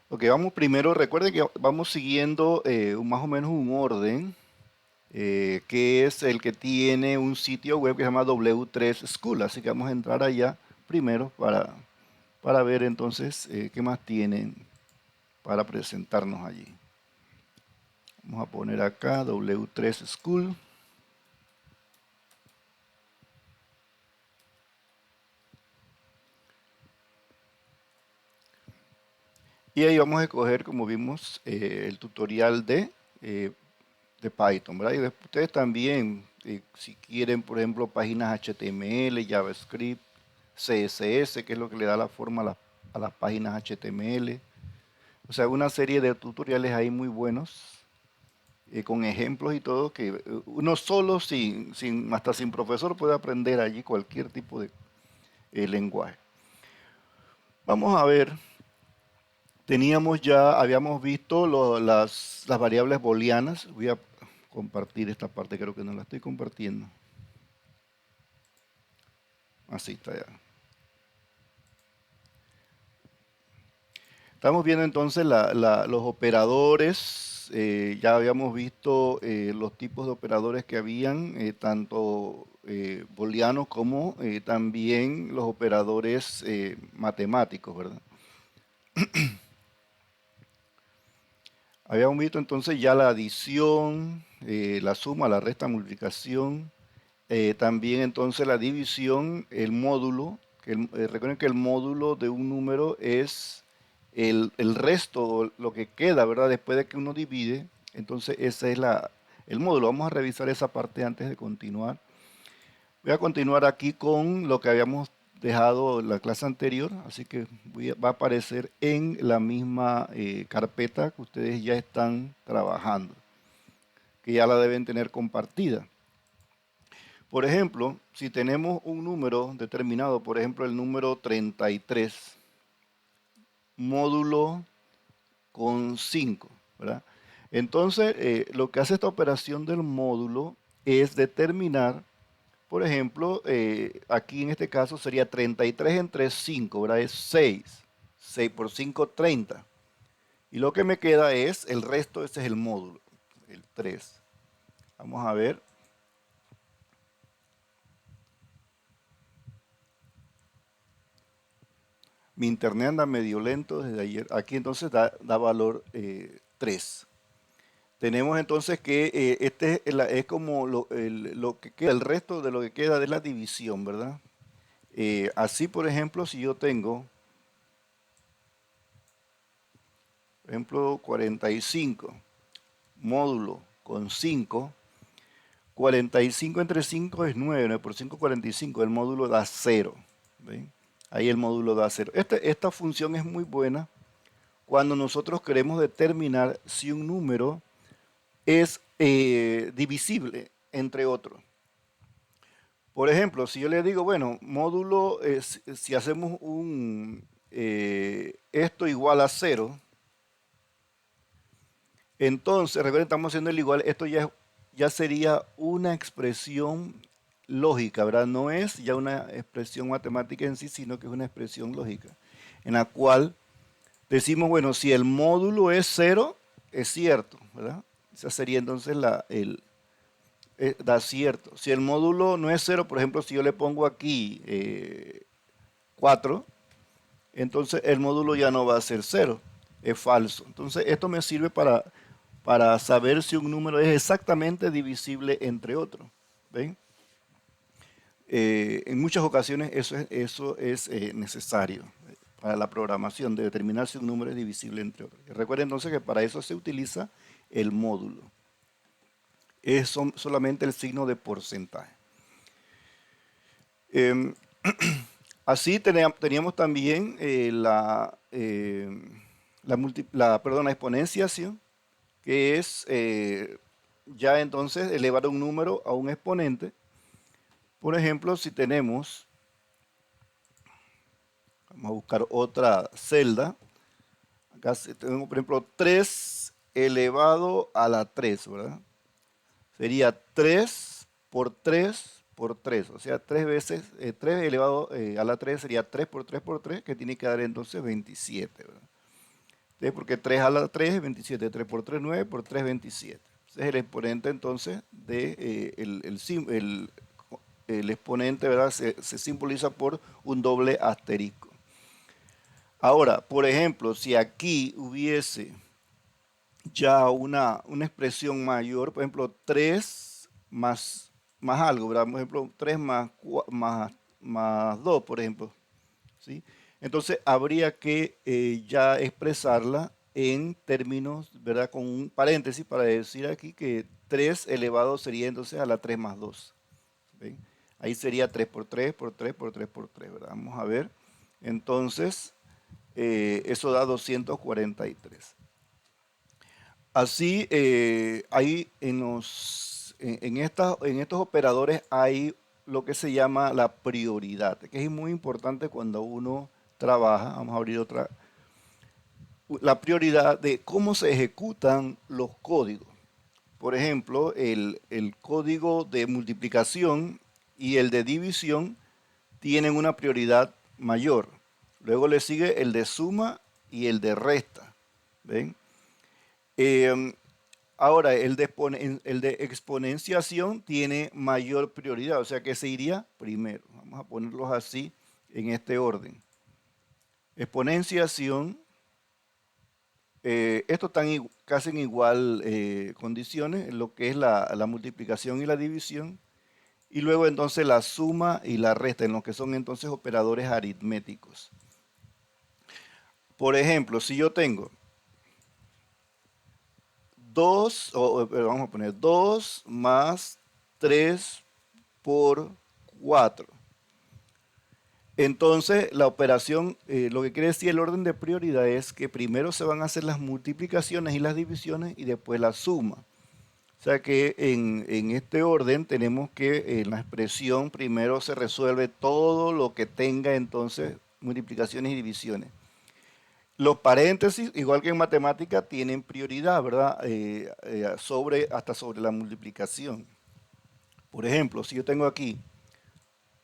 Ok, vamos primero, recuerden que vamos siguiendo más o menos un orden, que es el que tiene un sitio web que se llama W3 School. Así que vamos a entrar allá primero para ver entonces qué más tienen para presentarnos allí. Vamos a poner acá W3 School. Y ahí vamos a escoger, como vimos, el tutorial eh, de Python, ¿verdad? Y después ustedes también, si quieren, por ejemplo, páginas HTML, JavaScript, CSS, que es lo que le da la forma a las páginas HTML. O sea, una serie de tutoriales ahí muy buenos, con ejemplos y todo, que uno solo, hasta sin profesor, puede aprender allí cualquier tipo de lenguaje. Vamos a ver. Habíamos visto las variables booleanas. Voy a compartir esta parte, creo que no la estoy compartiendo. Así está ya. Estamos viendo entonces los operadores. Ya habíamos visto los tipos de operadores que habían, tanto booleanos como también los operadores matemáticos, ¿verdad? Habíamos visto entonces ya la adición, la suma, la resta, multiplicación, también entonces la división, el módulo. Recuerden que el módulo de un número es el resto, lo que queda, ¿verdad? Después de que uno divide. Entonces ese es el módulo. Vamos a revisar esa parte antes de continuar. Voy a continuar aquí con lo que habíamos dejado en la clase anterior, así que va a aparecer en la misma carpeta que ustedes ya están trabajando, que ya la deben tener compartida. Por ejemplo, si tenemos un número determinado, por ejemplo el número 33, módulo con 5, ¿verdad? Entonces, lo que hace esta operación del módulo es determinar. Por ejemplo, aquí en este caso sería 33 entre 5, ¿verdad? Es 6. 6 por 5, 30. Y lo que me queda es el resto, ese es el módulo, el 3. Vamos a ver. Mi internet anda medio lento desde ayer. Aquí entonces da valor 3. Tenemos entonces que este es como lo que queda, el resto de lo que queda de la división, ¿verdad? Así, por ejemplo, si yo tengo, por ejemplo, 45 módulo con 5, 45 entre 5 es 9, 9 por 5, 45, el módulo da 0. ¿Ven? Ahí el módulo da 0. Esta función es muy buena cuando nosotros queremos determinar si un número es divisible entre otros. Por ejemplo, si yo le digo, bueno, módulo, si hacemos esto igual a 0, entonces, recuerden, estamos haciendo el igual, esto ya sería una expresión lógica, ¿verdad? No es ya una expresión matemática en sí, sino que es una expresión lógica, en la cual decimos, bueno, si el módulo es 0, es cierto, ¿verdad? Esa sería entonces da cierto. Si el módulo no es 0, por ejemplo, si yo le pongo aquí 4, entonces el módulo ya no va a ser 0, es falso. Entonces esto me sirve para saber si un número es exactamente divisible entre otros. ¿Ven? En muchas ocasiones eso es necesario para la programación, de determinar si un número es divisible entre otros. Recuerden entonces que para eso se utiliza el módulo. Es solamente el signo de porcentaje. Em, Así teníamos también la exponenciación, que es ya entonces elevar un número a un exponente. Por ejemplo, si tenemos, vamos a buscar otra celda, acá tenemos por ejemplo 3 elevado a la 3, ¿verdad? Sería 3 por 3 por 3. O sea, 3 veces, 3 elevado a la 3 sería 3 por 3 por 3, que tiene que dar entonces 27, ¿verdad? Entonces, porque 3 a la 3 es 27, 3 por 3, 9, por 3, 27. Ese es el exponente entonces de el exponente, ¿verdad? Se simboliza por un doble asterisco. Ahora, por ejemplo, si aquí hubiese ya una expresión mayor, por ejemplo, 3 más algo, ¿verdad? Por ejemplo, 3 más 2, por ejemplo, ¿sí? Entonces habría que ya expresarla en términos, ¿verdad? Con un paréntesis para decir aquí que 3 elevado sería entonces a la 3 más 2. ¿Ven? Ahí sería 3 por 3 por 3 por 3 por 3, ¿verdad? Vamos a ver. Entonces, eso da 243. Así, hay en estos operadores hay lo que se llama la prioridad, que es muy importante cuando uno trabaja. Vamos a abrir otra. La prioridad de cómo se ejecutan los códigos. Por ejemplo, el código de multiplicación y el de división tienen una prioridad mayor. Luego le sigue el de suma y el de resta. ¿Ven? Em, Ahora, el de exponenciación tiene mayor prioridad, o sea que se iría primero. Vamos a ponerlos así en este orden. Exponenciación, estos están casi en igual condiciones, en lo que es la multiplicación y la división. Y luego entonces la suma y la resta, en lo que son entonces operadores aritméticos. Por ejemplo, si yo tengo 2, vamos a poner 2 más 3 por 4. Entonces, la operación, lo que quiere decir el orden de prioridad es que primero se van a hacer las multiplicaciones y las divisiones y después la suma. O sea que en este orden tenemos que en la expresión primero se resuelve todo lo que tenga entonces multiplicaciones y divisiones. Los paréntesis, igual que en matemática, tienen prioridad, ¿verdad? Hasta sobre la multiplicación. Por ejemplo, si yo tengo aquí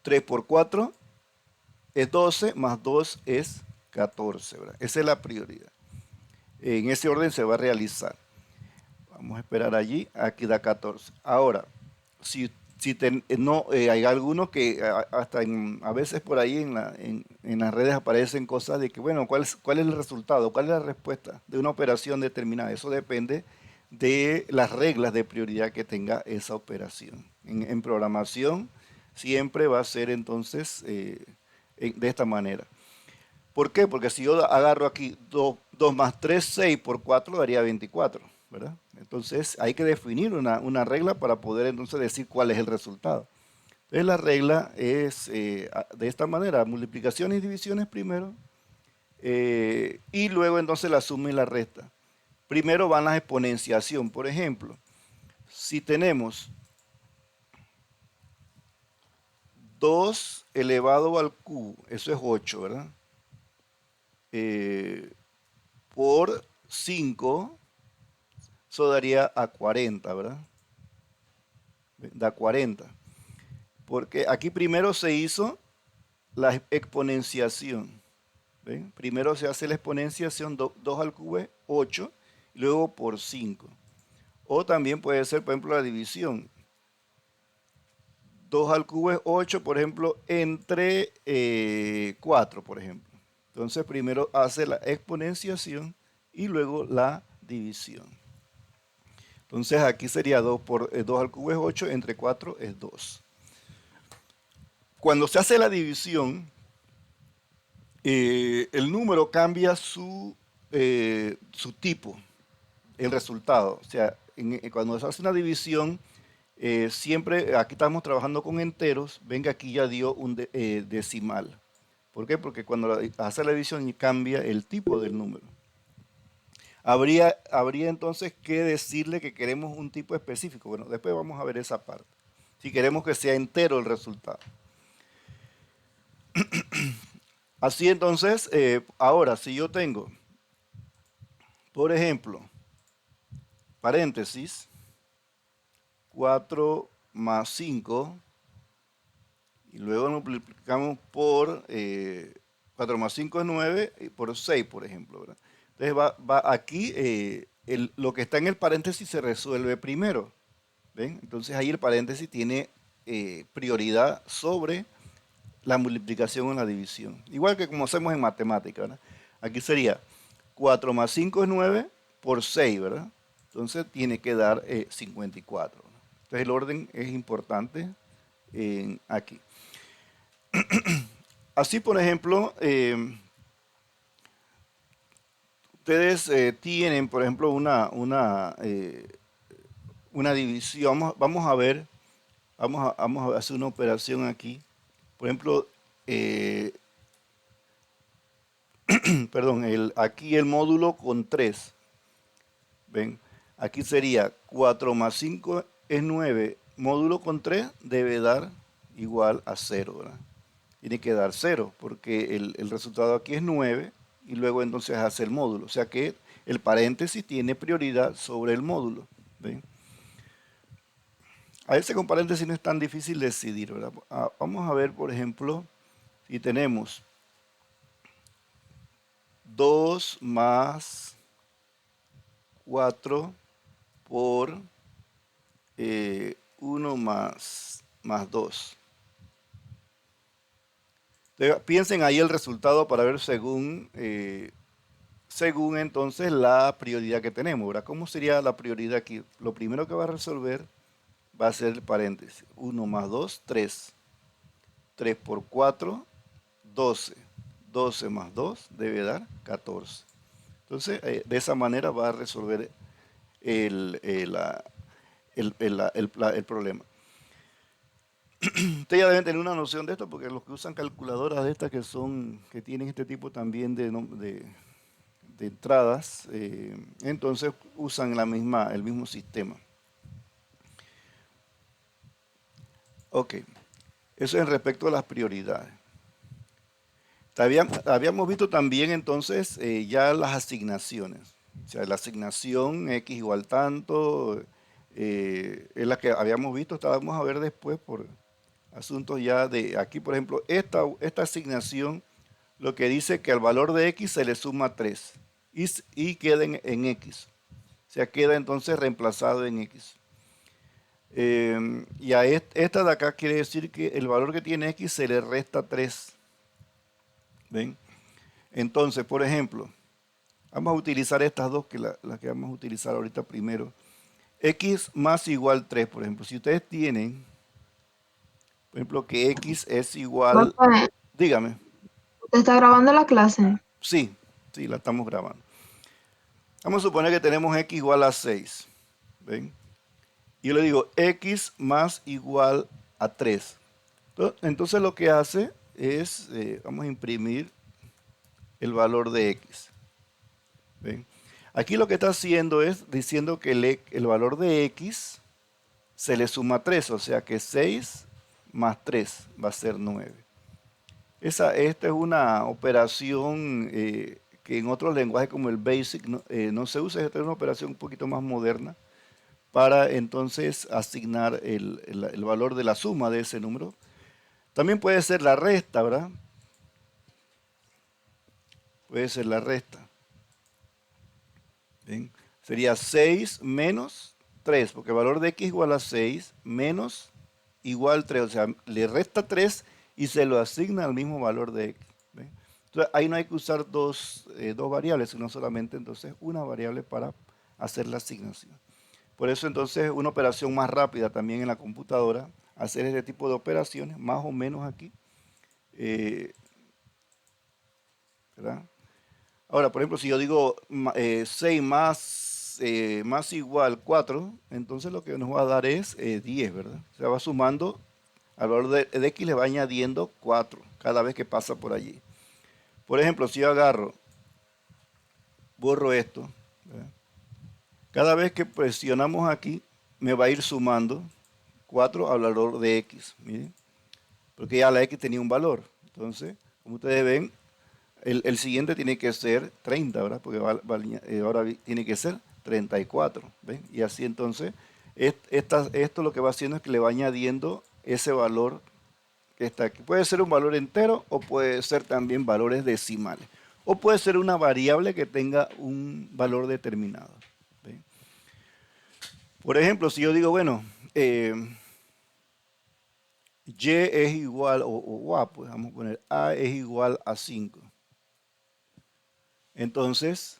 3 por 4 es 12, más 2 es 14, ¿verdad? Esa es la prioridad. En ese orden se va a realizar. Vamos a esperar allí, aquí da 14. Ahora, no, hay algunos que hasta a veces por ahí en las redes aparecen cosas de que, bueno, ¿cuál es el resultado? ¿Cuál es la respuesta de una operación determinada? Eso depende de las reglas de prioridad que tenga esa operación. En programación siempre va a ser entonces de esta manera. ¿Por qué? Porque si yo agarro aquí 2 más 3, 6 por 4 daría 24, ¿verdad? Entonces hay que definir una regla para poder entonces decir cuál es el resultado. Entonces la regla es de esta manera, multiplicaciones y divisiones primero, y luego entonces la suma y la resta. Primero van las exponenciación, por ejemplo, si tenemos 2 elevado al cubo, eso es 8, ¿verdad? Por 5, eso daría a 40, ¿verdad? Da 40. Porque aquí primero se hizo la exponenciación. ¿Ven? Primero se hace la exponenciación, 2 al cubo es 8, y luego por 5. O también puede ser, por ejemplo, la división. 2 al cubo es 8, por ejemplo, entre 4, por ejemplo. Entonces primero hace la exponenciación y luego la división. Entonces aquí sería 2 por 2 al cubo es 8, entre 4 es 2. Cuando se hace la división, el número cambia su tipo, el resultado. O sea, cuando se hace una división, siempre, aquí estamos trabajando con enteros, ven que aquí ya dio un decimal. ¿Por qué? Porque cuando hace la división cambia el tipo del número. Habría entonces que decirle que queremos un tipo específico. Bueno, después vamos a ver esa parte. Si queremos que sea entero el resultado. Así entonces, ahora, si yo tengo, por ejemplo, paréntesis, 4 más 5 Y luego multiplicamos por 4 más 5 es 9, y por 6, por ejemplo, ¿verdad? Entonces aquí lo que está en el paréntesis se resuelve primero. ¿Ven? Entonces ahí el paréntesis tiene prioridad sobre la multiplicación o la división. Igual que como hacemos en matemática, ¿verdad? Aquí sería 4 más 5 es 9 por 6, ¿verdad? Entonces tiene que dar 54. ¿Verdad? Entonces el orden es importante aquí. Así, por ejemplo, ustedes tienen, por ejemplo, una división. Vamos a ver, vamos a hacer una operación aquí. Por ejemplo, perdón, aquí el módulo con 3. ¿Ven? Aquí sería 4 más 5 es 9. Módulo con 3 debe dar igual a 0, ¿verdad? Tiene que dar 0 porque el resultado aquí es 9 y luego entonces hace el módulo. O sea que el paréntesis tiene prioridad sobre el módulo. ¿Ven? A veces con paréntesis no es tan difícil decidir, ¿verdad? Vamos a ver, por ejemplo, si tenemos 2 más 4 por 1 más 2. Entonces, piensen ahí el resultado para ver según entonces la prioridad que tenemos, ¿verdad? ¿Cómo sería la prioridad aquí? Lo primero que va a resolver va a ser el paréntesis. 1 más 2, 3. 3 por 4, 12. 12 más 2 debe dar 14. Entonces, de esa manera va a resolver el problema. Ustedes ya deben tener una noción de esto porque los que usan calculadoras de estas que tienen este tipo también de entradas, entonces usan el mismo sistema. Ok, eso en respecto a las prioridades. Habíamos visto también entonces ya las asignaciones. O sea, la asignación X igual tanto, es la que habíamos visto, vamos a ver después por asuntos ya de aquí, por ejemplo, esta asignación lo que dice que al valor de X se le suma 3 y queda en X. O sea, queda entonces reemplazado en X. Y a esta de acá quiere decir que el valor que tiene X se le resta 3. ¿Ven? Entonces, por ejemplo, vamos a utilizar estas dos, las que vamos a utilizar ahorita primero. X más igual 3, por ejemplo. Si ustedes tienen, por ejemplo, que X es igual, Profe, dígame, ¿te está grabando la clase? sí, sí, la estamos grabando. Vamos a suponer que tenemos X igual a 6. ¿Ven? Y yo le digo X más igual a 3. Entonces lo que hace es, vamos a imprimir el valor de X. ¿Ven? Aquí lo que está haciendo es diciendo que el valor de X se le suma 3, o sea que 6 más 3 va a ser 9. Esta es una operación que en otros lenguajes como el BASIC no se usa. Esta es una operación un poquito más moderna para entonces asignar el valor de la suma de ese número. También puede ser la resta, ¿verdad? Puede ser la resta. ¿Bien? Sería 6 menos 3, porque el valor de x igual a 6 menos igual 3. O sea, le resta 3 y se lo asigna al mismo valor de x. ¿Ven? Entonces, ahí no hay que usar dos variables, sino solamente entonces una variable para hacer la asignación. Por eso entonces una operación más rápida también en la computadora, hacer este tipo de operaciones, más o menos aquí, eh, ¿verdad? Ahora, por ejemplo, si yo digo 6 más igual 4, entonces lo que nos va a dar es 10, ¿verdad? O sea, va sumando, al valor de x le va añadiendo 4 cada vez que pasa por allí. Por ejemplo, si yo agarro, borro esto, ¿verdad? Cada vez que presionamos aquí, me va a ir sumando 4 al valor de x, miren, porque ya la x tenía un valor. Entonces, como ustedes ven, el siguiente tiene que ser 30, ¿verdad? Porque ahora tiene que ser 34, ¿ven? Y así entonces, esto lo que va haciendo es que le va añadiendo ese valor que está aquí. Puede ser un valor entero o puede ser también valores decimales. O puede ser una variable que tenga un valor determinado. ¿Ve? Por ejemplo, si yo digo, bueno, y es igual, o a, pues vamos a poner a es igual a 5. Entonces,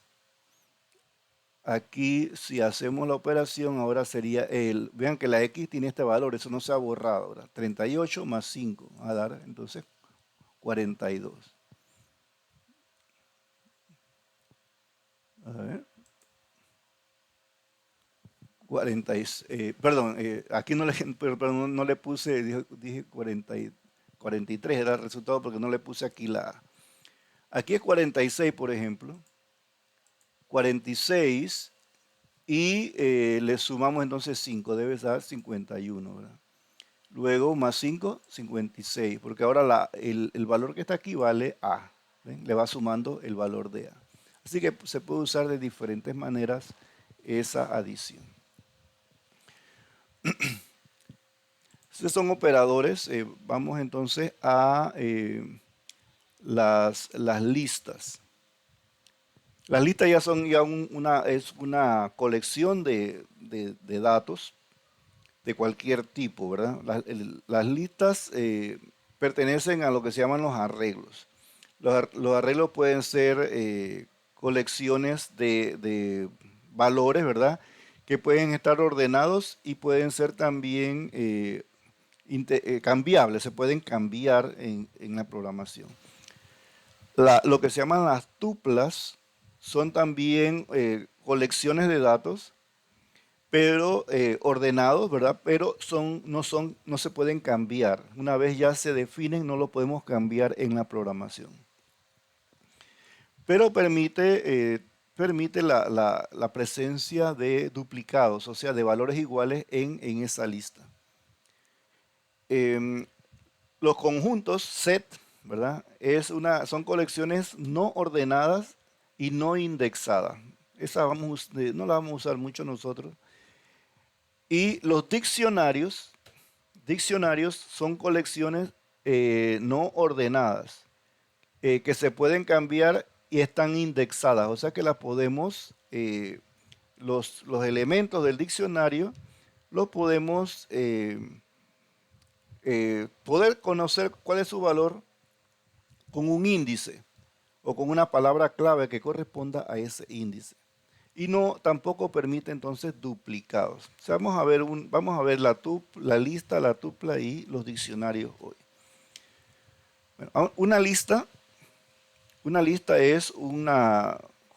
aquí si hacemos la operación, ahora sería vean que la x tiene este valor, eso no se ha borrado ahora. 38 más 5, a dar entonces 42. A ver. 40, perdón, aquí no le, perdón, no le puse, dije 40, 43 era el resultado porque no le puse aquí la A. Aquí es 46, por ejemplo. 46 y le sumamos entonces 5, debe dar 51, ¿verdad? Luego más 5, 56, porque ahora el valor que está aquí vale A. ¿Ven? Le va sumando el valor de A. Así que se puede usar de diferentes maneras esa adición. Estos son operadores. Vamos entonces a las listas. Las listas ya son es una colección de datos de cualquier tipo, ¿verdad? Las listas pertenecen a lo que se llaman los arreglos. Los arreglos pueden ser colecciones de valores, ¿verdad? Que pueden estar ordenados y pueden ser también cambiables, se pueden cambiar en la programación. Lo que se llaman las tuplas son también colecciones de datos, pero ordenados, ¿verdad? Pero no se pueden cambiar. Una vez ya se definen, no lo podemos cambiar en la programación. Pero permite la presencia de duplicados, o sea, de valores iguales en esa lista. Los conjuntos set, ¿verdad? Son colecciones no ordenadas y no indexadas. Esa no la vamos a usar mucho nosotros. Y los diccionarios son colecciones no ordenadas, que se pueden cambiar y están indexadas. O sea que las podemos, los elementos del diccionario, los podemos poder conocer cuál es su valor con un índice o con una palabra clave que corresponda a ese índice. Y no tampoco permite entonces duplicados. O sea, vamos a ver la lista, la tupla y los diccionarios hoy. Bueno, una lista es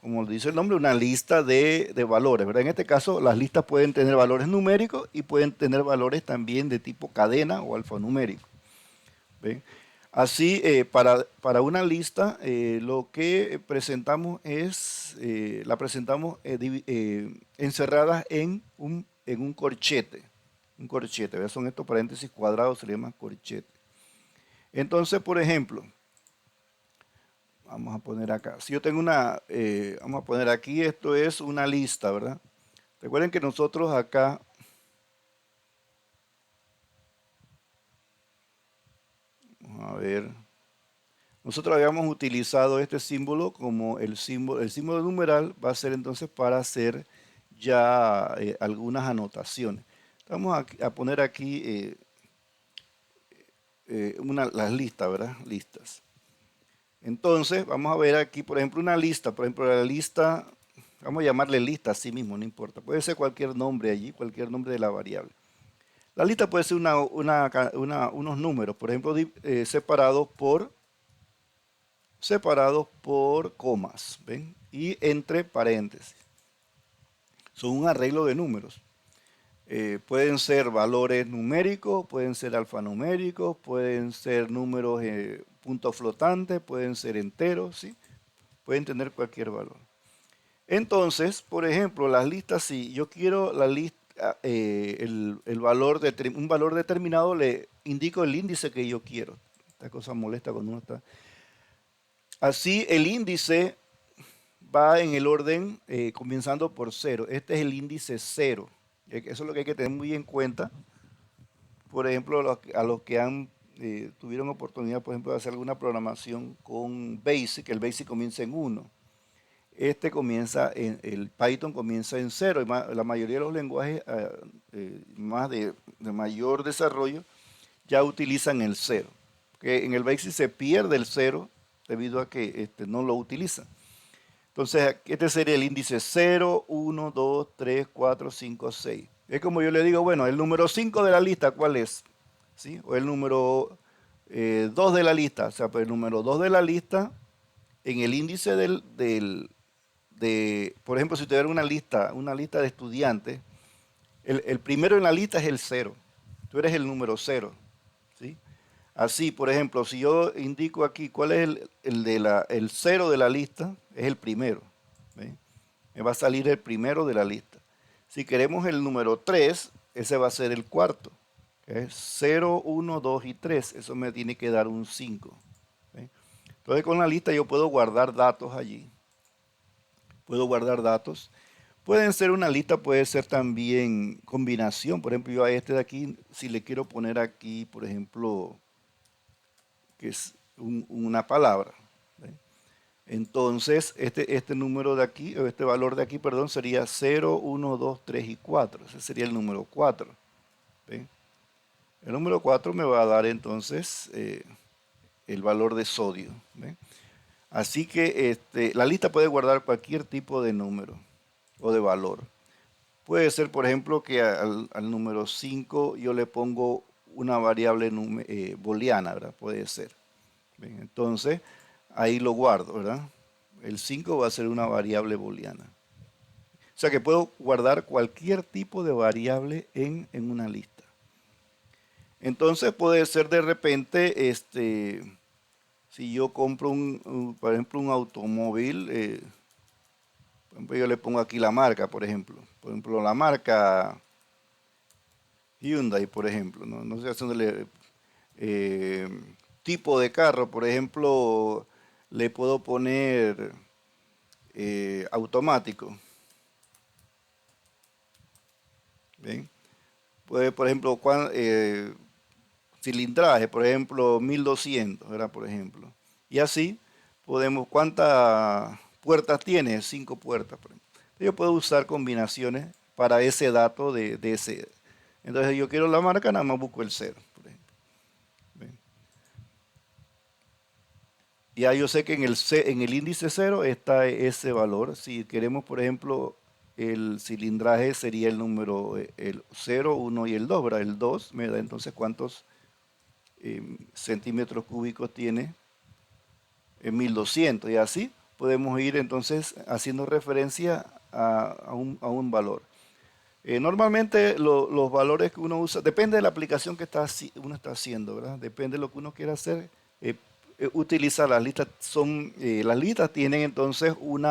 como dice el nombre, una lista de valores, ¿verdad? En este caso, las listas pueden tener valores numéricos y pueden tener valores también de tipo cadena o alfanumérico. ¿Ven? Así, para una lista, lo que presentamos la presentamos encerradas en un corchete. Un corchete, ¿verdad? Son estos paréntesis cuadrados, se llaman corchete. Entonces, por ejemplo, vamos a poner acá. Si yo tengo vamos a poner aquí, esto es una lista, ¿verdad? Recuerden que nosotros acá a ver. Nosotros habíamos utilizado este símbolo como el símbolo numeral va a ser entonces para hacer ya algunas anotaciones. Vamos a poner aquí las listas, ¿verdad? Listas. Entonces, vamos a ver aquí, por ejemplo, una lista. Por ejemplo, la lista, vamos a llamarle lista así mismo, no importa. Puede ser cualquier nombre allí, cualquier nombre de la variable. La lista puede ser unos números, por ejemplo, separados por comas, ¿ven? Y entre paréntesis. Son un arreglo de números. Pueden ser valores numéricos, pueden ser alfanuméricos, pueden ser números puntos flotantes, pueden ser enteros, ¿sí? Pueden tener cualquier valor. Entonces, por ejemplo, las listas, si yo quiero la lista, un valor determinado, le indico el índice que yo quiero. Esta cosa molesta cuando uno está. Así, el índice va en el orden comenzando por 0. Este es el índice 0. Eso es lo que hay que tener muy en cuenta. Por ejemplo, a los que han tuvieron oportunidad, por ejemplo, de hacer alguna programación con BASIC, el BASIC comienza en 1. El Python comienza en 0. Y la mayoría de los lenguajes más de mayor desarrollo ya utilizan el 0. Que en el BASIC se pierde el 0 debido a que no lo utilizan. Entonces, este sería el índice 0, 1, 2, 3, 4, 5, 6. Es como yo le digo, bueno, el número 5 de la lista, ¿cuál es? ¿Sí? O el número 2 de la lista. O sea, pues el número 2 de la lista, en el índice por ejemplo, si tuviera una lista de estudiantes, el primero en la lista es el 0. Tú eres el número 0. ¿Sí? Así, por ejemplo, si yo indico aquí cuál es el 0 de la lista, es el primero. ¿Ve? Me va a salir el primero de la lista. Si queremos el número 3, ese va a ser el cuarto. Que es 0, 1, 2 y 3. Eso me tiene que dar un 5. ¿Ve? Entonces con la lista yo puedo guardar datos allí. Puedo guardar datos. Pueden ser una lista, puede ser también combinación. Por ejemplo, yo a este de aquí, si le quiero poner aquí, por ejemplo, que es una palabra. ¿Ve? Entonces, este número de aquí, o este valor de aquí, perdón, sería 0, 1, 2, 3 y 4. Ese sería el número 4. ¿Ve? El número 4 me va a dar entonces el valor de sodio. ¿Ve? Así que la lista puede guardar cualquier tipo de número o de valor. Puede ser, por ejemplo, que al número 5 yo le pongo una variable booleana, ¿verdad? Puede ser. Bien, entonces, ahí lo guardo, ¿verdad? El 5 va a ser una variable booleana. O sea que puedo guardar cualquier tipo de variable en una lista. Entonces puede ser de repente, si yo compro, por ejemplo, un automóvil, por ejemplo, yo le pongo aquí la marca, por ejemplo. Por ejemplo, la marca Hyundai, por ejemplo. No sé, haciéndole tipo de carro, por ejemplo, le puedo poner automático. ¿Ven? Puede, por ejemplo, cilindraje, por ejemplo, 1200, ¿verdad? Por ejemplo. Y así podemos, ¿cuántas puertas tiene? 5 puertas, por ejemplo. Yo puedo usar combinaciones para ese dato de ese. Entonces yo quiero la marca, nada más busco el 0, por ejemplo. ¿Ven? Ya yo sé que en el índice 0 está ese valor. Si queremos, por ejemplo, el cilindraje sería el número el 0, 1 y el 2, ¿verdad? El 2 me da entonces cuántos centímetros cúbicos tiene en 1200 y así podemos ir entonces haciendo referencia a un valor. Normalmente los valores que uno usa, depende de la aplicación que uno está haciendo, ¿verdad? Depende de lo que uno quiera hacer. Utiliza las listas. Las listas tienen entonces un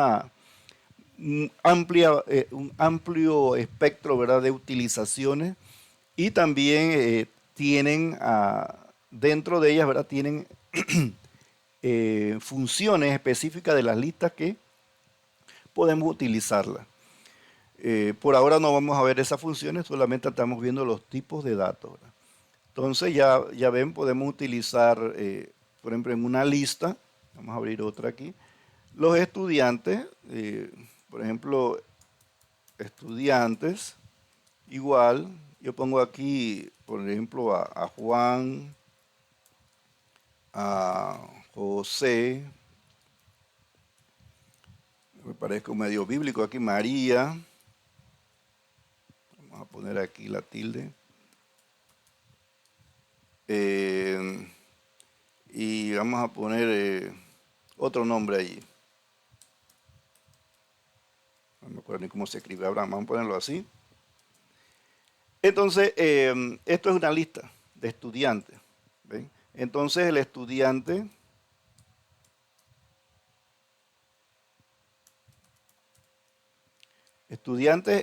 amplio espectro, ¿verdad?, de utilizaciones y también tienen dentro de ellas, ¿verdad?, tienen funciones específicas de las listas que podemos utilizarlas. Por ahora no vamos a ver esas funciones, solamente estamos viendo los tipos de datos, ¿verdad? Entonces ya ven, podemos utilizar, por ejemplo, en una lista, vamos a abrir otra aquí, los estudiantes, por ejemplo, estudiantes, igual, yo pongo aquí, por ejemplo, a Juan, a José, me parece medio bíblico aquí, María, vamos a poner aquí la tilde, y vamos a poner otro nombre allí. No me acuerdo ni cómo se escribe Abraham, vamos a ponerlo así. Entonces, esto es una lista de estudiantes. ¿Ven? Entonces, el estudiante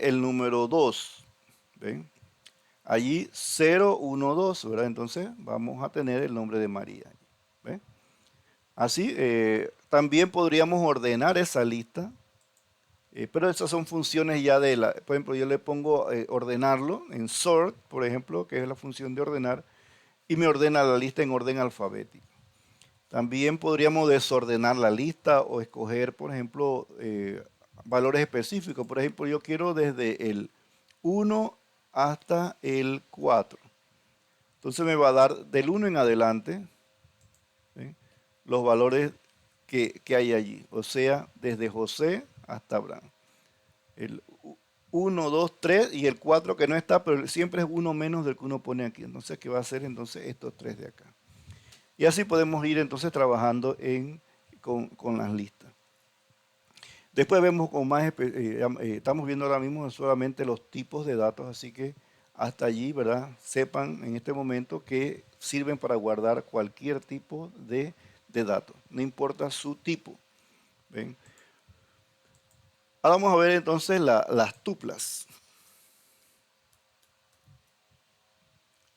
el número 2. ¿Ven? Allí 0, 1, 2, ¿verdad? Entonces, vamos a tener el nombre de María. ¿Ven? Así, también podríamos ordenar esa lista. Pero esas son funciones ya por ejemplo, yo le pongo ordenarlo en sort, por ejemplo, que es la función de ordenar, y me ordena la lista en orden alfabético. También podríamos desordenar la lista o escoger, por ejemplo, valores específicos. Por ejemplo, yo quiero desde el 1 hasta el 4. Entonces me va a dar del 1 en adelante, ¿sí?, los valores que hay allí. O sea, desde José hasta Abraham. El 1, 2, 3 y el 4 que no está, pero siempre es uno menos del que uno pone aquí. Entonces, ¿qué va a hacer entonces estos tres de acá? Y así podemos ir entonces trabajando con las listas. Después vemos con más, estamos viendo ahora mismo solamente los tipos de datos, así que hasta allí, ¿verdad? Sepan en este momento que sirven para guardar cualquier tipo de datos, no importa su tipo. ¿Ven? Ahora vamos a ver entonces las tuplas.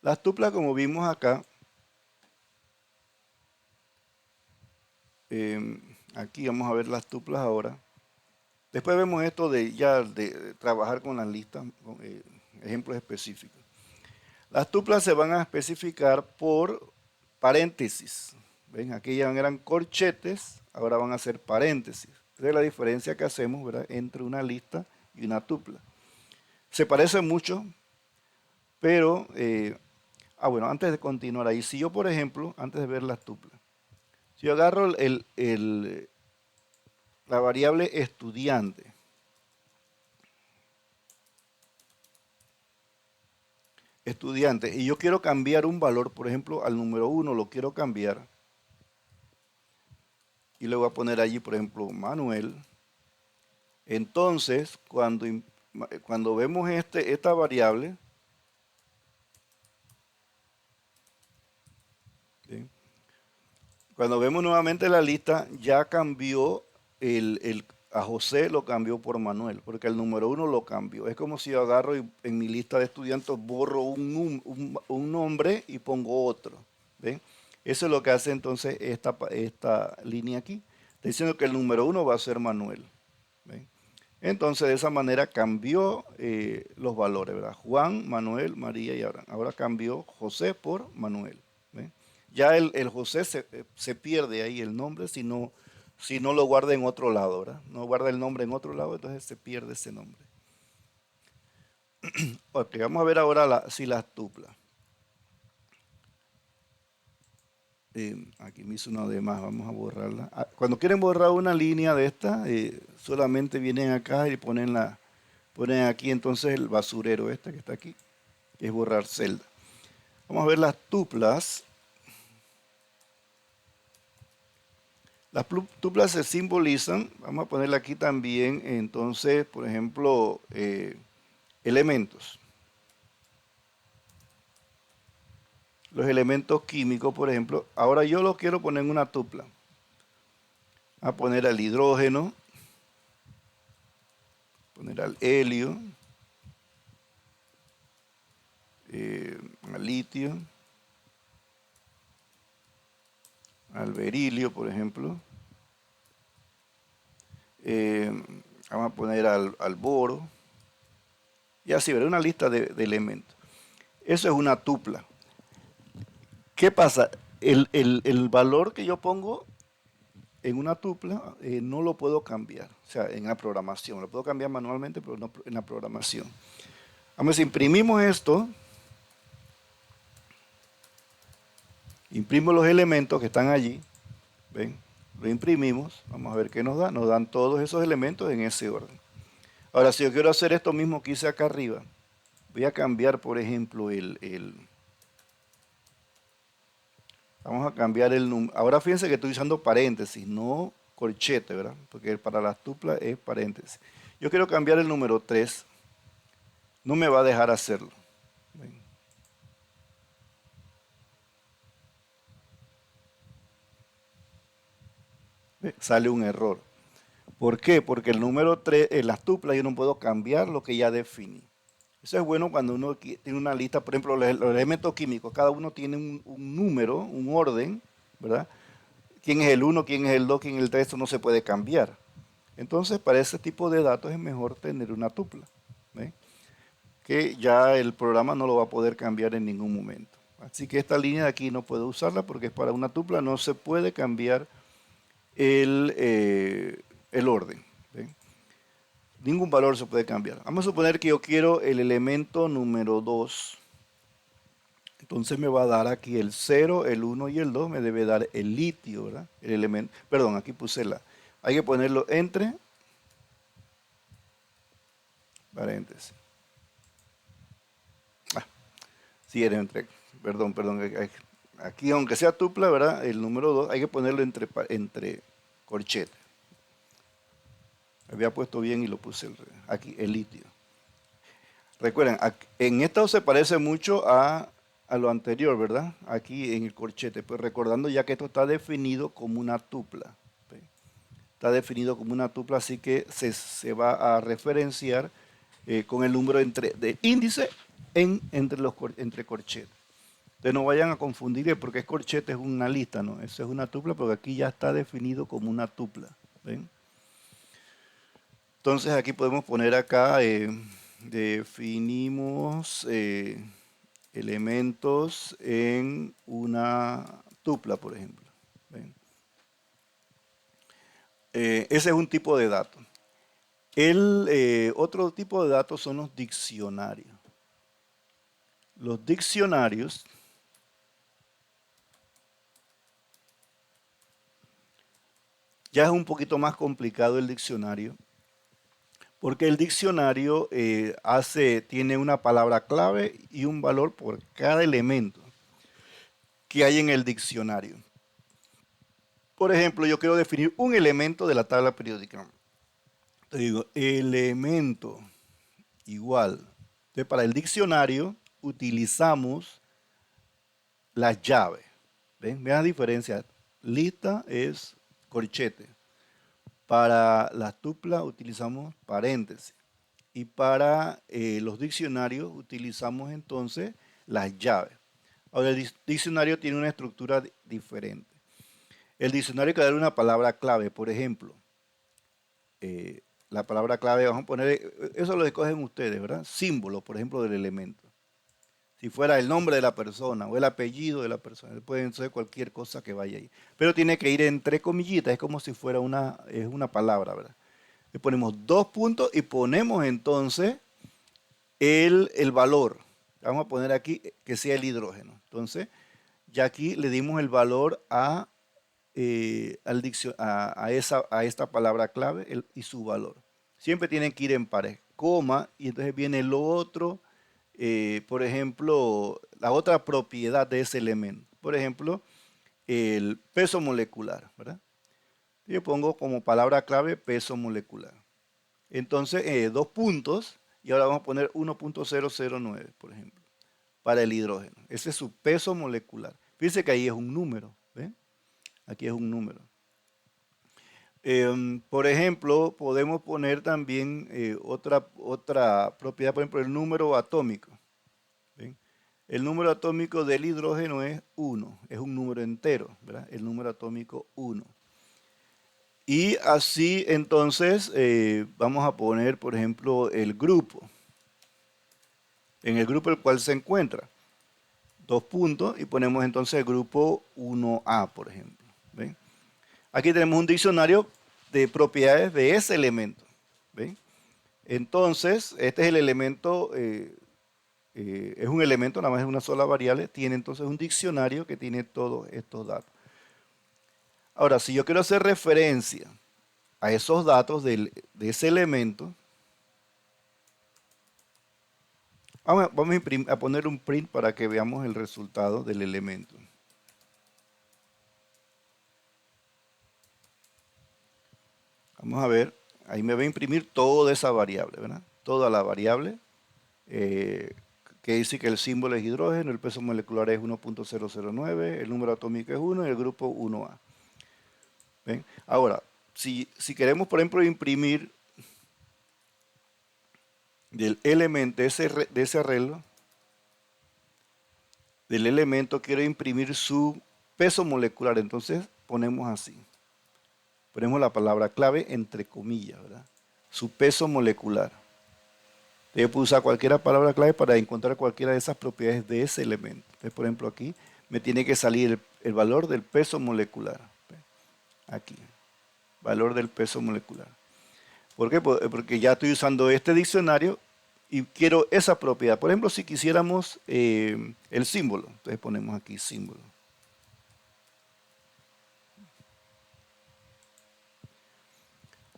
Las tuplas, como vimos acá, aquí vamos a ver las tuplas ahora. Después vemos esto de trabajar con las listas, con, ejemplos específicos. Las tuplas se van a especificar por paréntesis. ¿Ven? Aquí ya eran corchetes, ahora van a ser paréntesis. Esa es la diferencia que hacemos, ¿verdad?, entre una lista y una tupla. Se parecen mucho, pero, bueno, antes de continuar ahí, si yo, por ejemplo, antes de ver las tuplas, si yo agarro la variable estudiante, y yo quiero cambiar un valor, por ejemplo, al número 1 lo quiero cambiar, y le voy a poner allí, por ejemplo, Manuel. Entonces, cuando vemos esta variable, ¿sí?, cuando vemos nuevamente la lista, ya cambió a José lo cambió por Manuel, porque el número 1 lo cambió. Es como si yo agarro y en mi lista de estudiantes borro un nombre y pongo otro. ¿Ven? Eso es lo que hace entonces esta línea aquí. Está diciendo que el número 1 va a ser Manuel. ¿Ven? Entonces de esa manera cambió los valores, ¿verdad? Juan, Manuel, María y Abraham. Ahora cambió José por Manuel. ¿Ven? Ya el José se pierde ahí el nombre si no lo guarda en otro lado, ¿verdad? No guarda el nombre en otro lado, entonces se pierde ese nombre. Ok, vamos a ver ahora si las tuplas. Aquí me hizo una de más, vamos a borrarla. Cuando quieren borrar una línea de esta, solamente vienen acá y ponen aquí entonces el basurero que está aquí, que es borrar celda. Vamos a ver las tuplas. Las tuplas se simbolizan, vamos a ponerle aquí también, entonces, por ejemplo, elementos. Los elementos químicos, por ejemplo, ahora yo los quiero poner en una tupla. A poner al hidrógeno, poner al helio, al litio, al berilio, por ejemplo. Vamos a poner al boro. Y así, veré una lista de elementos. Eso es una tupla. ¿Qué pasa? El valor que yo pongo en una tupla no lo puedo cambiar. O sea, en la programación. Lo puedo cambiar manualmente, pero no en la programación. Vamos, si imprimimos esto, imprimo los elementos que están allí. ¿Ven? Lo imprimimos. Vamos a ver qué nos da. Nos dan todos esos elementos en ese orden. Ahora, si yo quiero hacer esto mismo que hice acá arriba, voy a cambiar, por ejemplo, vamos a cambiar el número. Ahora fíjense que estoy usando paréntesis, no corchete, ¿verdad? Porque para las tuplas es paréntesis. Yo quiero cambiar el número 3. No me va a dejar hacerlo. ¿Ven? Sale un error. ¿Por qué? Porque el número 3, en las tuplas yo no puedo cambiar lo que ya definí. Eso es bueno cuando uno tiene una lista, por ejemplo, los elementos químicos, cada uno tiene un número, un orden, ¿verdad? ¿Quién es el 1, quién es el 2, quién es el 3? Eso no se puede cambiar. Entonces, para ese tipo de datos es mejor tener una tupla, ¿ve? Que ya el programa no lo va a poder cambiar en ningún momento. Así que esta línea de aquí no puedo usarla porque es para una tupla, no se puede cambiar el orden. ¿Ven? Ningún valor se puede cambiar. Vamos a suponer que yo quiero el elemento número 2. Entonces me va a dar aquí el 0, el 1 y el 2. Me debe dar el litio, ¿verdad? El elemento, perdón, aquí puse la. Hay que ponerlo entre paréntesis. Sí, era entre, perdón. Aquí, aunque sea tupla, ¿verdad? El número 2 hay que ponerlo entre corchetes. Había puesto bien y lo puse aquí, el litio. Recuerden, en esto se parece mucho a lo anterior, ¿verdad? Aquí en el corchete, pues recordando ya que esto está definido como una tupla. ¿Sí? Está definido como una tupla, así que se va a referenciar con el número de índice entre corchetes. Entonces no vayan a confundir porque es corchete, es una lista, ¿no? Eso es una tupla, porque aquí ya está definido como una tupla. ¿Ven? Entonces aquí podemos poner acá, definimos elementos en una tupla, por ejemplo. ¿Ven? Ese es un tipo de dato. El otro tipo de datos son los diccionarios. Los diccionarios ya es un poquito más complicado el diccionario, porque el diccionario tiene una palabra clave y un valor por cada elemento que hay en el diccionario. Por ejemplo, yo quiero definir un elemento de la tabla periódica. Te digo, elemento igual. Entonces, para el diccionario utilizamos las llaves. ¿Ven? Vean la diferencia. Lista es corchete. Para las tuplas utilizamos paréntesis. Y para los diccionarios utilizamos entonces las llaves. Ahora el diccionario tiene una estructura diferente. El diccionario hay que darle una palabra clave, por ejemplo. La palabra clave, vamos a poner, eso lo escogen ustedes, ¿verdad? Símbolo, por ejemplo, del elemento. Si fuera el nombre de la persona o el apellido de la persona, pueden ser cualquier cosa que vaya ahí. Pero tiene que ir entre comillitas, es como si fuera es una palabra, ¿verdad? Le ponemos 2 puntos y ponemos entonces el valor. Vamos a poner aquí que sea el hidrógeno. Entonces, ya aquí le dimos el valor a esta palabra clave y su valor. Siempre tienen que ir en pares, coma, y entonces viene lo otro, por ejemplo, la otra propiedad de ese elemento. Por ejemplo, el peso molecular, ¿verdad? Yo pongo como palabra clave peso molecular. Entonces, 2 puntos, y ahora vamos a poner 1.009, por ejemplo, para el hidrógeno. Ese es su peso molecular. Fíjense que ahí es un número, ¿ven? Aquí es un número. Por ejemplo, podemos poner también otra propiedad, por ejemplo, el número atómico. ¿Ven? El número atómico del hidrógeno es 1, es un número entero, ¿verdad? El número atómico 1. Y así entonces vamos a poner, por ejemplo, el grupo. En el grupo el cual se encuentra. 2 puntos y ponemos entonces el grupo 1A, por ejemplo. ¿Ven? Aquí tenemos un diccionario de propiedades de ese elemento. ¿Ven? Entonces, este es el elemento, es un elemento, nada más es una sola variable, tiene entonces un diccionario que tiene todos estos datos. Ahora, si yo quiero hacer referencia a esos datos de ese elemento, vamos a poner un print para que veamos el resultado del elemento. Vamos a ver, ahí me va a imprimir toda esa variable, ¿verdad? Toda la variable, que dice que el símbolo es hidrógeno, el peso molecular es 1.009, el número atómico es 1 y el grupo 1A. ¿Ven? Ahora, si queremos, por ejemplo, imprimir del elemento, de ese arreglo, del elemento, quiero imprimir su peso molecular, entonces ponemos así. Ponemos la palabra clave entre comillas, ¿verdad? Su peso molecular. Yo puedo usar cualquier palabra clave para encontrar cualquiera de esas propiedades de ese elemento. Entonces, por ejemplo, aquí me tiene que salir el valor del peso molecular. Aquí, valor del peso molecular. ¿Por qué? Porque ya estoy usando este diccionario y quiero esa propiedad. Por ejemplo, si quisiéramos el símbolo, entonces ponemos aquí símbolo.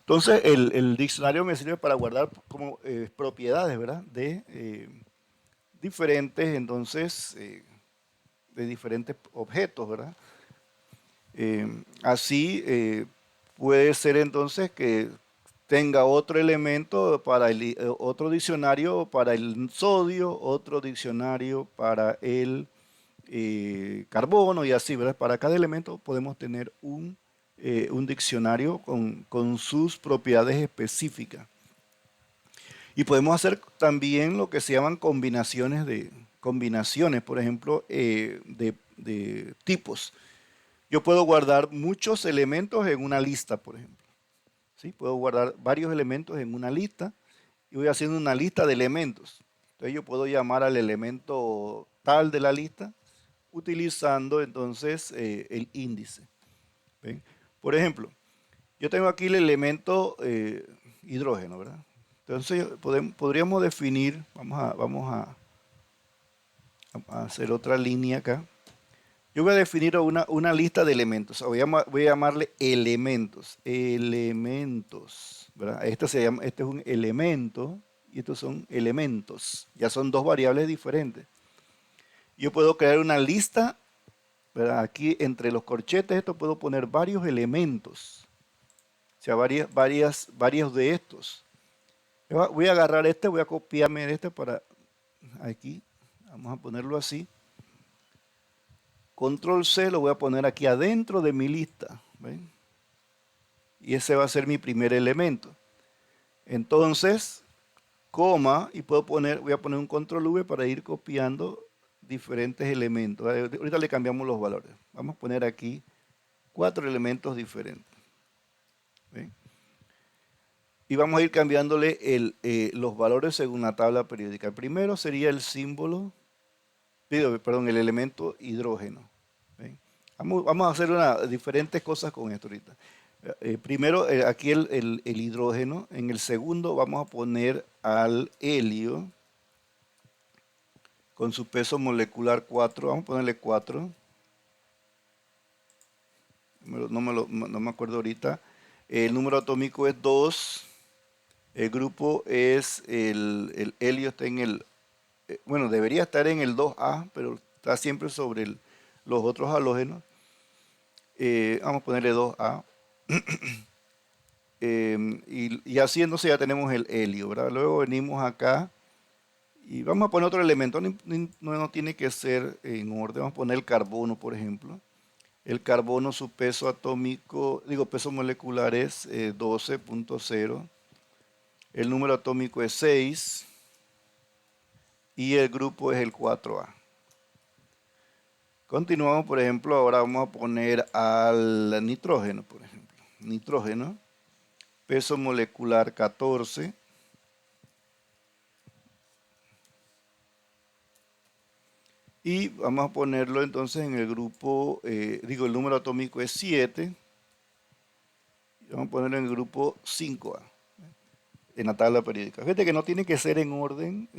Entonces, el diccionario me sirve para guardar como propiedades, ¿verdad? De diferentes, entonces, de diferentes objetos, ¿verdad? Así puede ser entonces que tenga otro elemento para otro diccionario para el sodio, otro diccionario para el carbono y así, ¿verdad? Para cada elemento podemos tener un diccionario con sus propiedades específicas. Y podemos hacer también lo que se llaman combinaciones, por ejemplo, de tipos. Yo puedo guardar muchos elementos en una lista, por ejemplo. ¿Sí? Puedo guardar varios elementos en una lista y voy haciendo una lista de elementos. Entonces yo puedo llamar al elemento tal de la lista utilizando entonces el índice. ¿Ven? Por ejemplo, yo tengo aquí el elemento hidrógeno, ¿verdad? Entonces podríamos definir, vamos a hacer otra línea acá. Yo voy a definir una lista de elementos. Voy a llamarle elementos. Elementos, ¿verdad? Este es un elemento y estos son elementos. Ya son dos variables diferentes. Yo puedo crear una lista, ¿verdad? Aquí entre los corchetes, esto puedo poner varios elementos. O sea, varios de estos. Voy a agarrar este, voy a copiarme este para aquí. Vamos a ponerlo así. Control C lo voy a poner aquí adentro de mi lista. ¿Ven? Y ese va a ser mi primer elemento. Entonces, coma, y voy a poner un control V para ir copiando diferentes elementos. Ahorita le cambiamos los valores. Vamos a poner aquí 4 elementos diferentes. ¿Ven? Y vamos a ir cambiándole los valores según la tabla periódica. El primero sería el símbolo, perdón, el elemento hidrógeno. ¿Ven? Vamos a hacer diferentes cosas con esto ahorita. Primero, aquí el hidrógeno. En el segundo vamos a poner al helio con su peso molecular 4. Vamos a ponerle 4. No me acuerdo ahorita. El número atómico es 2. El grupo es el helio está en el, bueno, debería estar en el 2A, pero está siempre sobre los otros halógenos. Vamos a ponerle 2A. Y así entonces ya tenemos el helio, ¿verdad? Luego venimos acá y vamos a poner otro elemento. No tiene que ser en orden. Vamos a poner el carbono, por ejemplo. El carbono, su peso atómico, peso molecular es 12.0. El número atómico es 6 y el grupo es el 4A. Continuamos, por ejemplo, ahora vamos a poner al nitrógeno, por ejemplo. Nitrógeno, peso molecular 14. Y vamos a ponerlo entonces en el grupo, el número atómico es 7. Y vamos a ponerlo en el grupo 5A, en la tabla periódica. Fíjate que no tiene que ser en orden.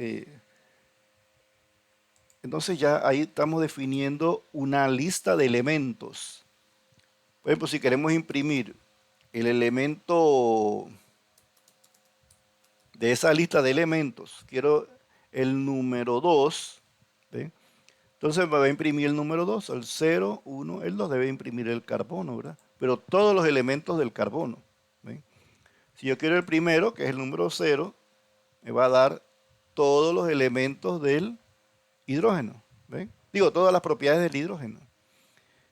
Entonces ya ahí estamos definiendo una lista de elementos. Por ejemplo, si queremos imprimir el elemento de esa lista de elementos, quiero el número 2, ¿ven? Entonces me va a imprimir el número 2, el 0, 1, el 2 debe imprimir el carbono, ¿verdad? Pero todos los elementos del carbono. ¿Ven? Si yo quiero el primero, que es el número 0, me va a dar todos los elementos del hidrógeno. ¿Ven? Todas las propiedades del hidrógeno.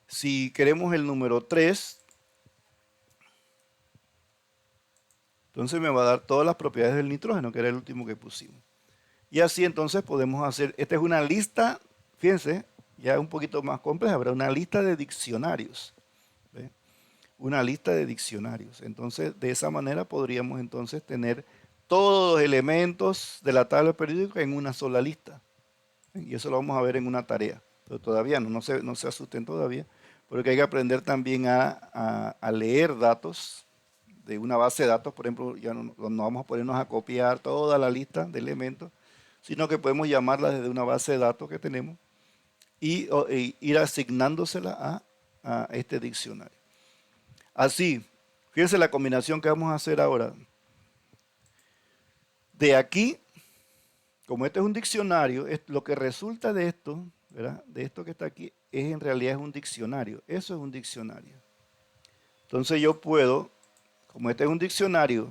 Si queremos el número 3, entonces me va a dar todas las propiedades del nitrógeno, que era el último que pusimos. Y así entonces podemos hacer, esta es una lista, fíjense, ya un poquito más compleja, habrá una lista de diccionarios. Una lista de diccionarios. Entonces, de esa manera podríamos entonces tener todos los elementos de la tabla periódica en una sola lista. Y eso lo vamos a ver en una tarea. Pero todavía no se asusten todavía, porque hay que aprender también a leer datos de una base de datos. Por ejemplo, ya no vamos a ponernos a copiar toda la lista de elementos, sino que podemos llamarla desde una base de datos que tenemos y ir asignándosela a este diccionario. Así, fíjense la combinación que vamos a hacer ahora. De aquí, como este es un diccionario, lo que resulta de esto, ¿verdad? De esto que está aquí, en realidad es un diccionario. Eso es un diccionario. Entonces yo puedo, como este es un diccionario,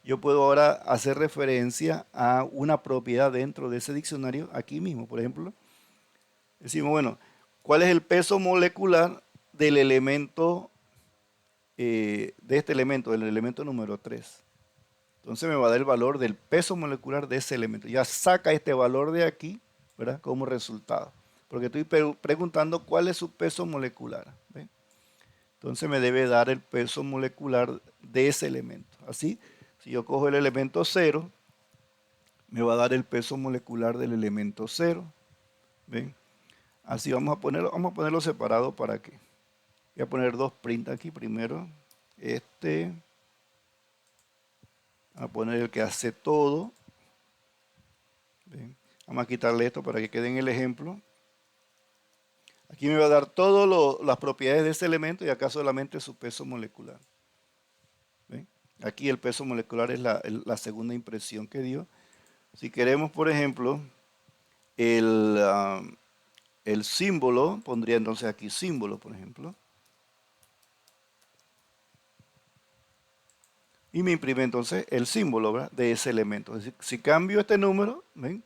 yo puedo ahora hacer referencia a una propiedad dentro de ese diccionario aquí mismo. Por ejemplo, decimos, bueno, ¿cuál es el peso molecular del elemento, de este elemento, del elemento número 3? Entonces me va a dar el valor del peso molecular de ese elemento. Ya saca este valor de aquí, ¿verdad? Como resultado. Porque estoy preguntando cuál es su peso molecular. ¿Ve? Entonces me debe dar el peso molecular de ese elemento. Así, si yo cojo el elemento 0, me va a dar el peso molecular del elemento 0. ¿Ven? Así vamos a ponerlo separado para que. Voy a poner dos print aquí primero. A poner el que hace todo. ¿Ven? Vamos a quitarle esto para que quede en el ejemplo. Aquí me va a dar todas las propiedades de ese elemento y acá solamente su peso molecular. ¿Ven? Aquí el peso molecular es la segunda impresión que dio. Si queremos, por ejemplo, el símbolo, pondría entonces aquí símbolo, por ejemplo. Y me imprime entonces el símbolo, ¿verdad? De ese elemento. Es decir, si cambio este número, ¿ven?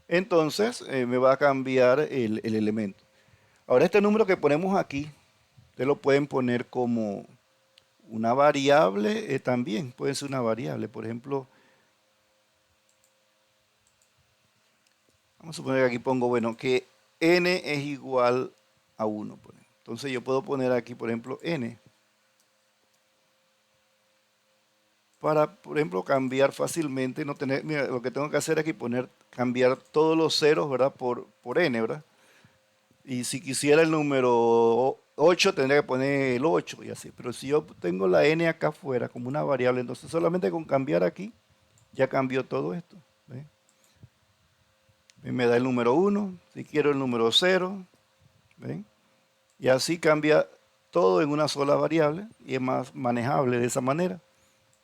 Entonces me va a cambiar el elemento. Ahora este número que ponemos aquí, ustedes lo pueden poner como una variable también. Puede ser una variable. Por ejemplo, vamos a suponer que aquí pongo, bueno, que n es igual a 1. Entonces yo puedo poner aquí, por ejemplo, n. Para, por ejemplo, cambiar fácilmente, no tener, mira, lo que tengo que hacer aquí cambiar todos los ceros, ¿verdad? Por n, ¿verdad? Y si quisiera el número 8, tendría que poner el 8 y así. Pero si yo tengo la n acá afuera como una variable, entonces solamente con cambiar aquí, ya cambió todo esto. ¿Ve? Me da el número 1, si quiero el número 0, ¿ven? Y así cambia todo en una sola variable y es más manejable de esa manera.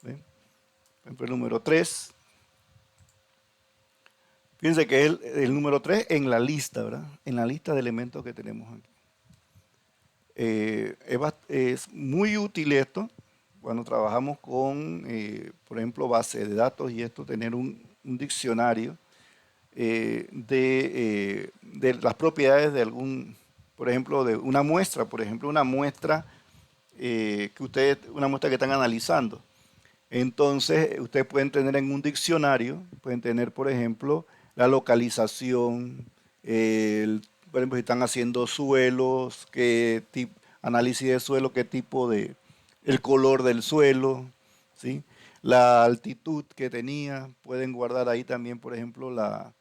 ¿Ven? Por ejemplo, el número 3. Fíjense que es el número 3 en la lista, ¿verdad? En la lista de elementos que tenemos aquí. Es muy útil esto cuando trabajamos con, por ejemplo, base de datos y esto, tener un diccionario de las propiedades de algún, por ejemplo, de una muestra, una muestra una muestra que están analizando. Entonces, ustedes pueden tener en un diccionario, pueden tener, por ejemplo, la localización, por ejemplo, si están haciendo suelos, qué tipo, análisis de suelo, qué tipo de, el color del suelo, ¿sí? La altitud que tenía, pueden guardar ahí también, por ejemplo, la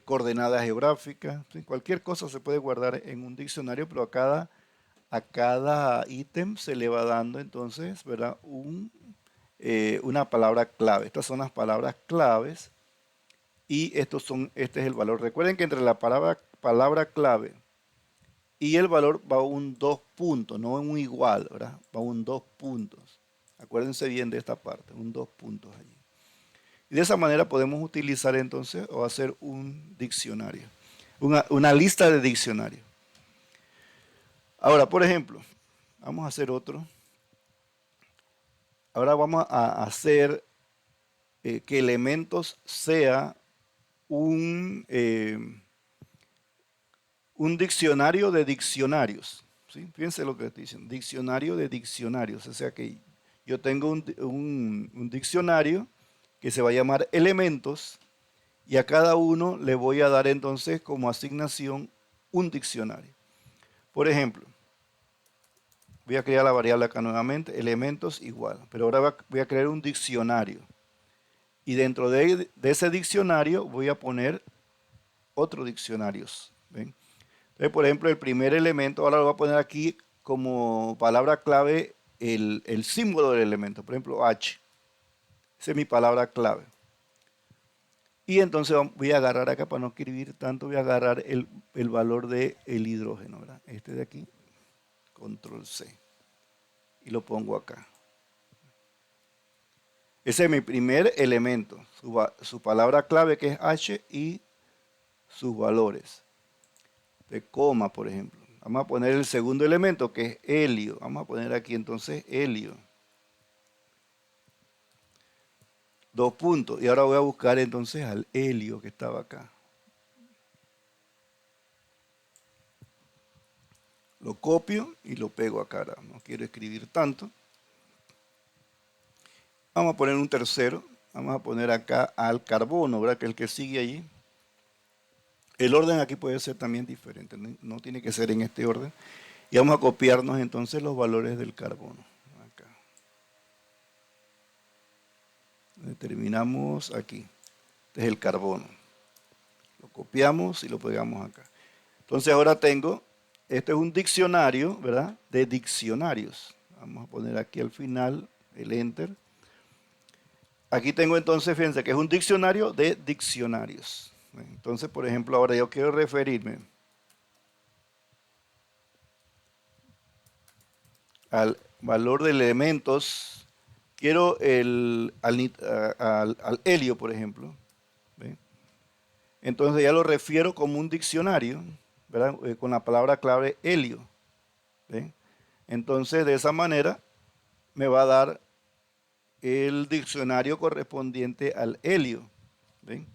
coordenada geográfica, ¿sí? Cualquier cosa se puede guardar en un diccionario, pero a cada ítem se le va dando entonces, ¿verdad? Una palabra clave. Estas son las palabras claves y este es el valor. Recuerden que entre la palabra clave y el valor va un 2 puntos, no un igual, ¿verdad? Va un 2 puntos. Acuérdense bien de esta parte, un 2 puntos allí. Y de esa manera podemos utilizar entonces o hacer un diccionario, una lista de diccionarios. Ahora, por ejemplo, vamos a hacer otro. Ahora vamos a hacer que elementos sea un diccionario de diccionarios. ¿Sí? Fíjense lo que estoy diciendo, diccionario de diccionarios. O sea que yo tengo un diccionario que se va a llamar elementos y a cada uno le voy a dar entonces como asignación un diccionario. Por ejemplo, voy a crear la variable acá nuevamente, elementos igual, pero ahora voy a crear un diccionario. Y dentro de ese diccionario voy a poner otros diccionarios. ¿Ven? Entonces, por ejemplo, el primer elemento, ahora lo voy a poner aquí como palabra clave el símbolo del elemento. Por ejemplo, H. Esa es mi palabra clave. Y entonces voy a agarrar acá, para no escribir tanto, voy a agarrar el valor del hidrógeno, ¿verdad? Este de aquí, control C. Y lo pongo acá. Ese es mi primer elemento, su palabra clave que es H y sus valores. De coma, por ejemplo. Vamos a poner el segundo elemento que es helio. Vamos a poner aquí entonces helio. 2 puntos. Y ahora voy a buscar entonces al helio que estaba acá. Lo copio y lo pego acá. No quiero escribir tanto. Vamos a poner un tercero. Vamos a poner acá al carbono, ¿verdad? Que es el que sigue allí. El orden aquí puede ser también diferente. No tiene que ser en este orden. Y vamos a copiarnos entonces los valores del carbono. Acá. Terminamos aquí. Este es el carbono. Lo copiamos y lo pegamos acá. Entonces ahora tengo, este es un diccionario, ¿verdad? De diccionarios. Vamos a poner aquí al final el enter. Aquí tengo entonces, fíjense que es un diccionario de diccionarios. Entonces, por ejemplo, ahora yo quiero referirme al valor de elementos. Quiero al helio, por ejemplo. ¿Ve? Entonces ya lo refiero como un diccionario, ¿verdad? Con la palabra clave helio. ¿Ve? Entonces de esa manera me va a dar el diccionario correspondiente al helio. ¿Ven?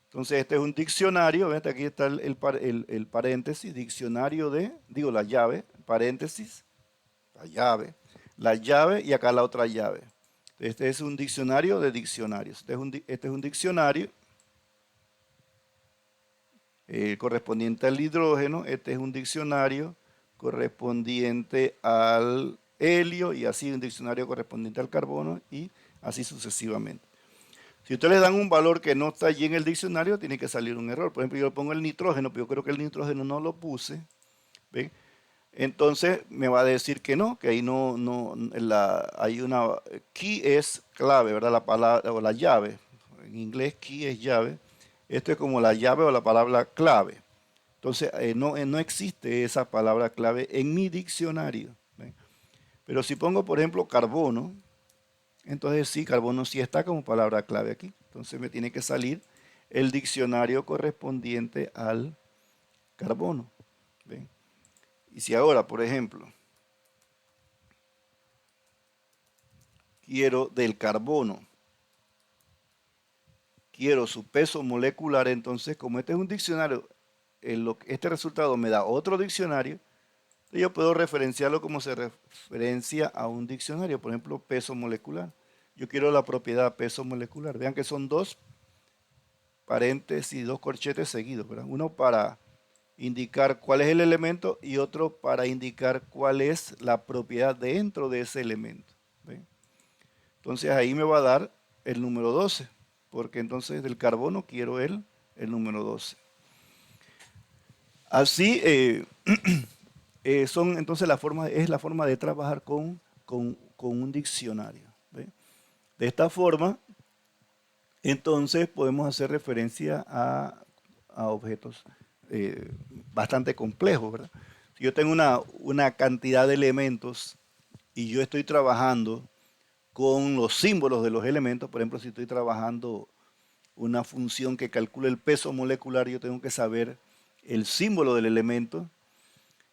Entonces este es un diccionario, ¿ven? Aquí está el paréntesis, diccionario digo la llave, paréntesis, la llave y acá la otra llave. Este es un diccionario de diccionarios. Este es un diccionario correspondiente al hidrógeno, este es un diccionario correspondiente al helio y así un diccionario correspondiente al carbono y así sucesivamente. Si ustedes le dan un valor que no está allí en el diccionario, tiene que salir un error. Por ejemplo, yo pongo el nitrógeno, pero yo creo que el nitrógeno no lo puse. ¿Ven? Entonces me va a decir que no, que ahí hay una, key es clave, ¿verdad? La palabra o la llave. En inglés key es llave. Esto es como la llave o la palabra clave. Entonces no existe esa palabra clave en mi diccionario. ¿Ven? Pero si pongo, por ejemplo, carbono, entonces sí, carbono sí está como palabra clave aquí. Entonces me tiene que salir el diccionario correspondiente al carbono. ¿Ven? Y si ahora, por ejemplo, quiero del carbono, quiero su peso molecular, entonces como este es un diccionario, este resultado me da otro diccionario, yo puedo referenciarlo como se referencia a un diccionario, por ejemplo, peso molecular. Yo quiero la propiedad peso molecular. Vean que son dos paréntesis, dos corchetes seguidos, ¿verdad? Uno para indicar cuál es el elemento y otro para indicar cuál es la propiedad dentro de ese elemento. ¿Ven? Entonces ahí me va a dar el número 12, porque entonces del carbono quiero el número 12. Así son entonces es la forma de trabajar con un diccionario. ¿Ve? De esta forma, entonces podemos hacer referencia a objetos bastante complejos, ¿verdad? Si yo tengo una cantidad de elementos y yo estoy trabajando con los símbolos de los elementos, por ejemplo, si estoy trabajando una función que calcula el peso molecular, yo tengo que saber el símbolo del elemento.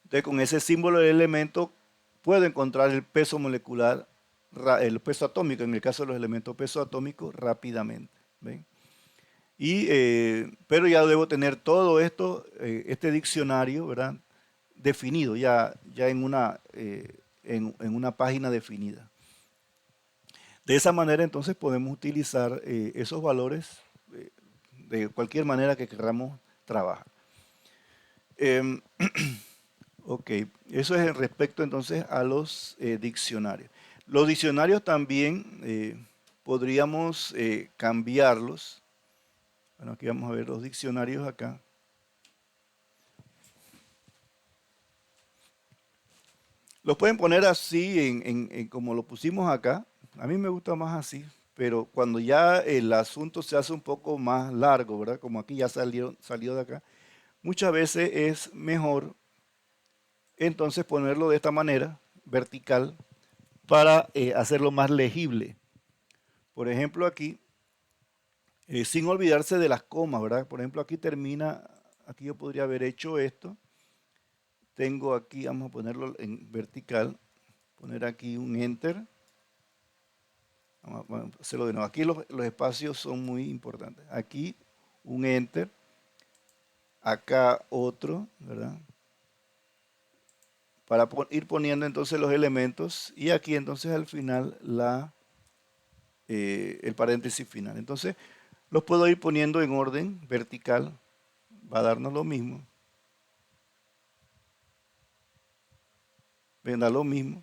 Entonces, con ese símbolo del elemento puedo encontrar el peso molecular, el peso atómico, en el caso de los elementos peso atómico, rápidamente. ¿Ven? Pero ya debo tener todo esto, este diccionario, ¿verdad? Definido, ya en una página definida. De esa manera entonces podemos utilizar esos valores de cualquier manera que queramos trabajar. Em, ok, eso es respecto entonces a los diccionarios. Los diccionarios también podríamos cambiarlos. Bueno, aquí vamos a ver los diccionarios acá. Los pueden poner así, como lo pusimos acá. A mí me gusta más así, pero cuando ya el asunto se hace un poco más largo, ¿verdad? Como aquí ya salió de acá, muchas veces es mejor entonces ponerlo de esta manera, vertical, para hacerlo más legible. Por ejemplo, aquí, sin olvidarse de las comas, ¿verdad? Por ejemplo, aquí termina, aquí yo podría haber hecho esto. Tengo aquí, vamos a ponerlo en vertical, poner aquí un enter. Vamos a hacerlo de nuevo. Aquí los espacios son muy importantes. Aquí un enter, acá otro, ¿verdad? Para ir poniendo entonces los elementos y aquí entonces al final el paréntesis final. Entonces los puedo ir poniendo en orden vertical, va a darnos lo mismo. Ven, da lo mismo.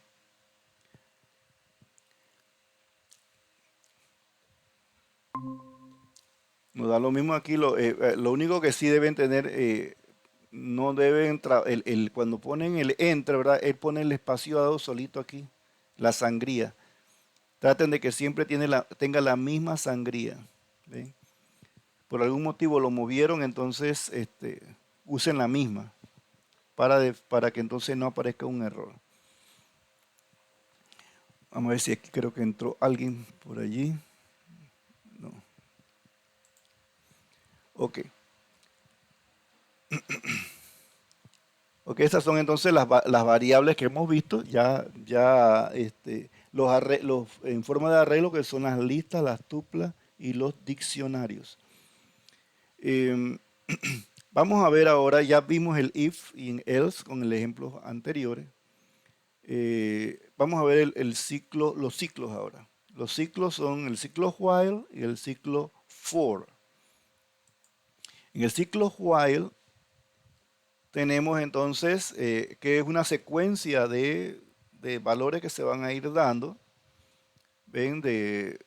Nos da lo mismo aquí. Lo único que sí deben tener, no deben, cuando ponen el enter, ¿verdad? Él pone el espaciado solito aquí, la sangría. Traten de que siempre tenga la misma sangría. ¿Ven? Por algún motivo lo movieron, entonces usen la misma para que entonces no aparezca un error. Vamos a ver si aquí creo que entró alguien por allí. No. Ok. Ok, estas son entonces las variables que hemos visto. Ya en forma de arreglo que son las listas, las tuplas y los diccionarios. Em, vamos a ver ahora, ya vimos el if y el else con el ejemplo anteriores. Vamos a ver los ciclos ahora. Los ciclos son el ciclo while y el ciclo for. En el ciclo while tenemos entonces que es una secuencia de valores que se van a ir dando, ven, de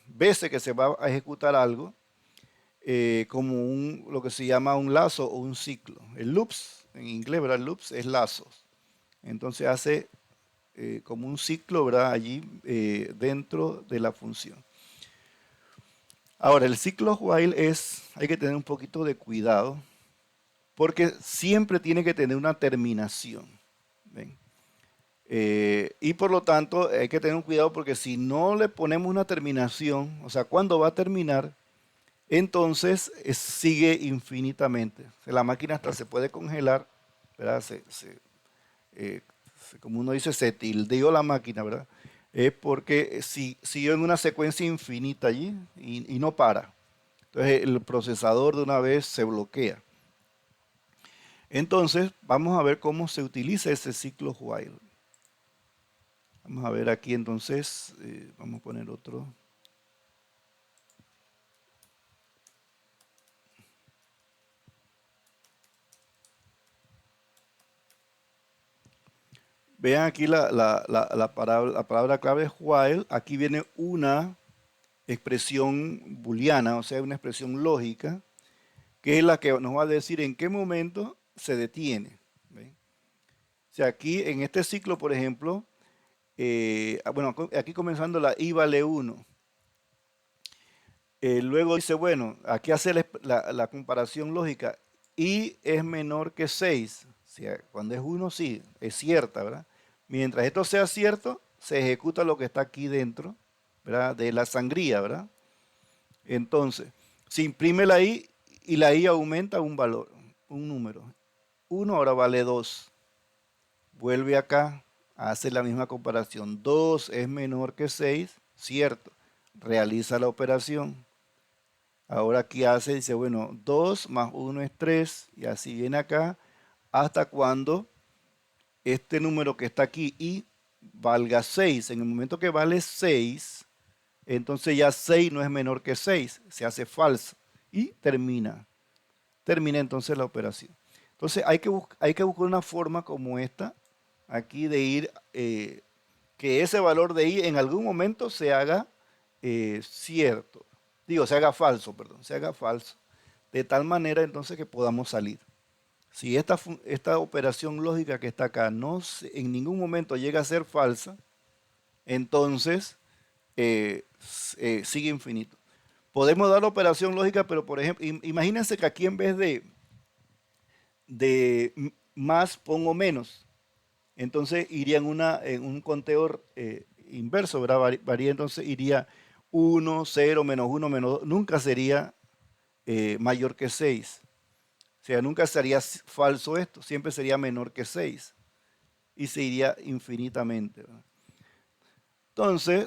veces que se va a ejecutar algo, como lo que se llama un lazo o un ciclo. El loops, en inglés, ¿verdad? Loops es lazos. Entonces hace como un ciclo, ¿verdad? Allí dentro de la función. Ahora, el ciclo while hay que tener un poquito de cuidado porque siempre tiene que tener una terminación. ¿Ven? Y por lo tanto hay que tener un cuidado porque si no le ponemos una terminación, o sea, ¿cuándo va a terminar? Entonces sigue infinitamente. La máquina hasta se puede congelar, ¿verdad? Como uno dice, se tildeó la máquina, ¿verdad? Es porque siguió en una secuencia infinita allí y no para. Entonces el procesador de una vez se bloquea. Entonces vamos a ver cómo se utiliza ese ciclo while. Vamos a ver aquí entonces, vamos a poner otro. Vean aquí la palabra clave while. Aquí viene una expresión booleana, o sea, una expresión lógica, que es la que nos va a decir en qué momento se detiene. ¿Ven? O sea, aquí en este ciclo, por ejemplo, bueno, aquí comenzando la i vale 1. Luego dice, bueno, aquí hace la comparación lógica. I es menor que 6. O sea, cuando es 1, sí, es cierta, ¿verdad? Mientras esto sea cierto, se ejecuta lo que está aquí dentro, ¿verdad? De la sangría, ¿verdad? Entonces, se imprime la I y la I aumenta un valor, un número. 1 ahora vale 2. Vuelve acá, hace la misma comparación. 2 es menor que 6, cierto. Realiza la operación. Ahora aquí hace, dice, bueno, 2 más 1 es 3 y así viene acá hasta cuando este número que está aquí y valga 6. En el momento que vale 6, entonces ya 6 no es menor que 6, se hace falso y termina. Termina entonces la operación. Entonces hay que buscar una forma como esta, aquí de ir, que ese valor de i en algún momento se haga cierto, digo, se haga falso, perdón, se haga falso, de tal manera entonces que podamos salir. Si esta operación lógica que está acá en ningún momento llega a ser falsa, entonces sigue infinito. Podemos dar la operación lógica, pero por ejemplo, imagínense que aquí en vez de más pongo menos. Entonces iría en un conteo inverso, ¿verdad? Varía, entonces iría 1, 0, -1, -2. Nunca sería mayor que 6. O sea, nunca sería falso esto, siempre sería menor que 6. Y se iría infinitamente, ¿verdad? Entonces,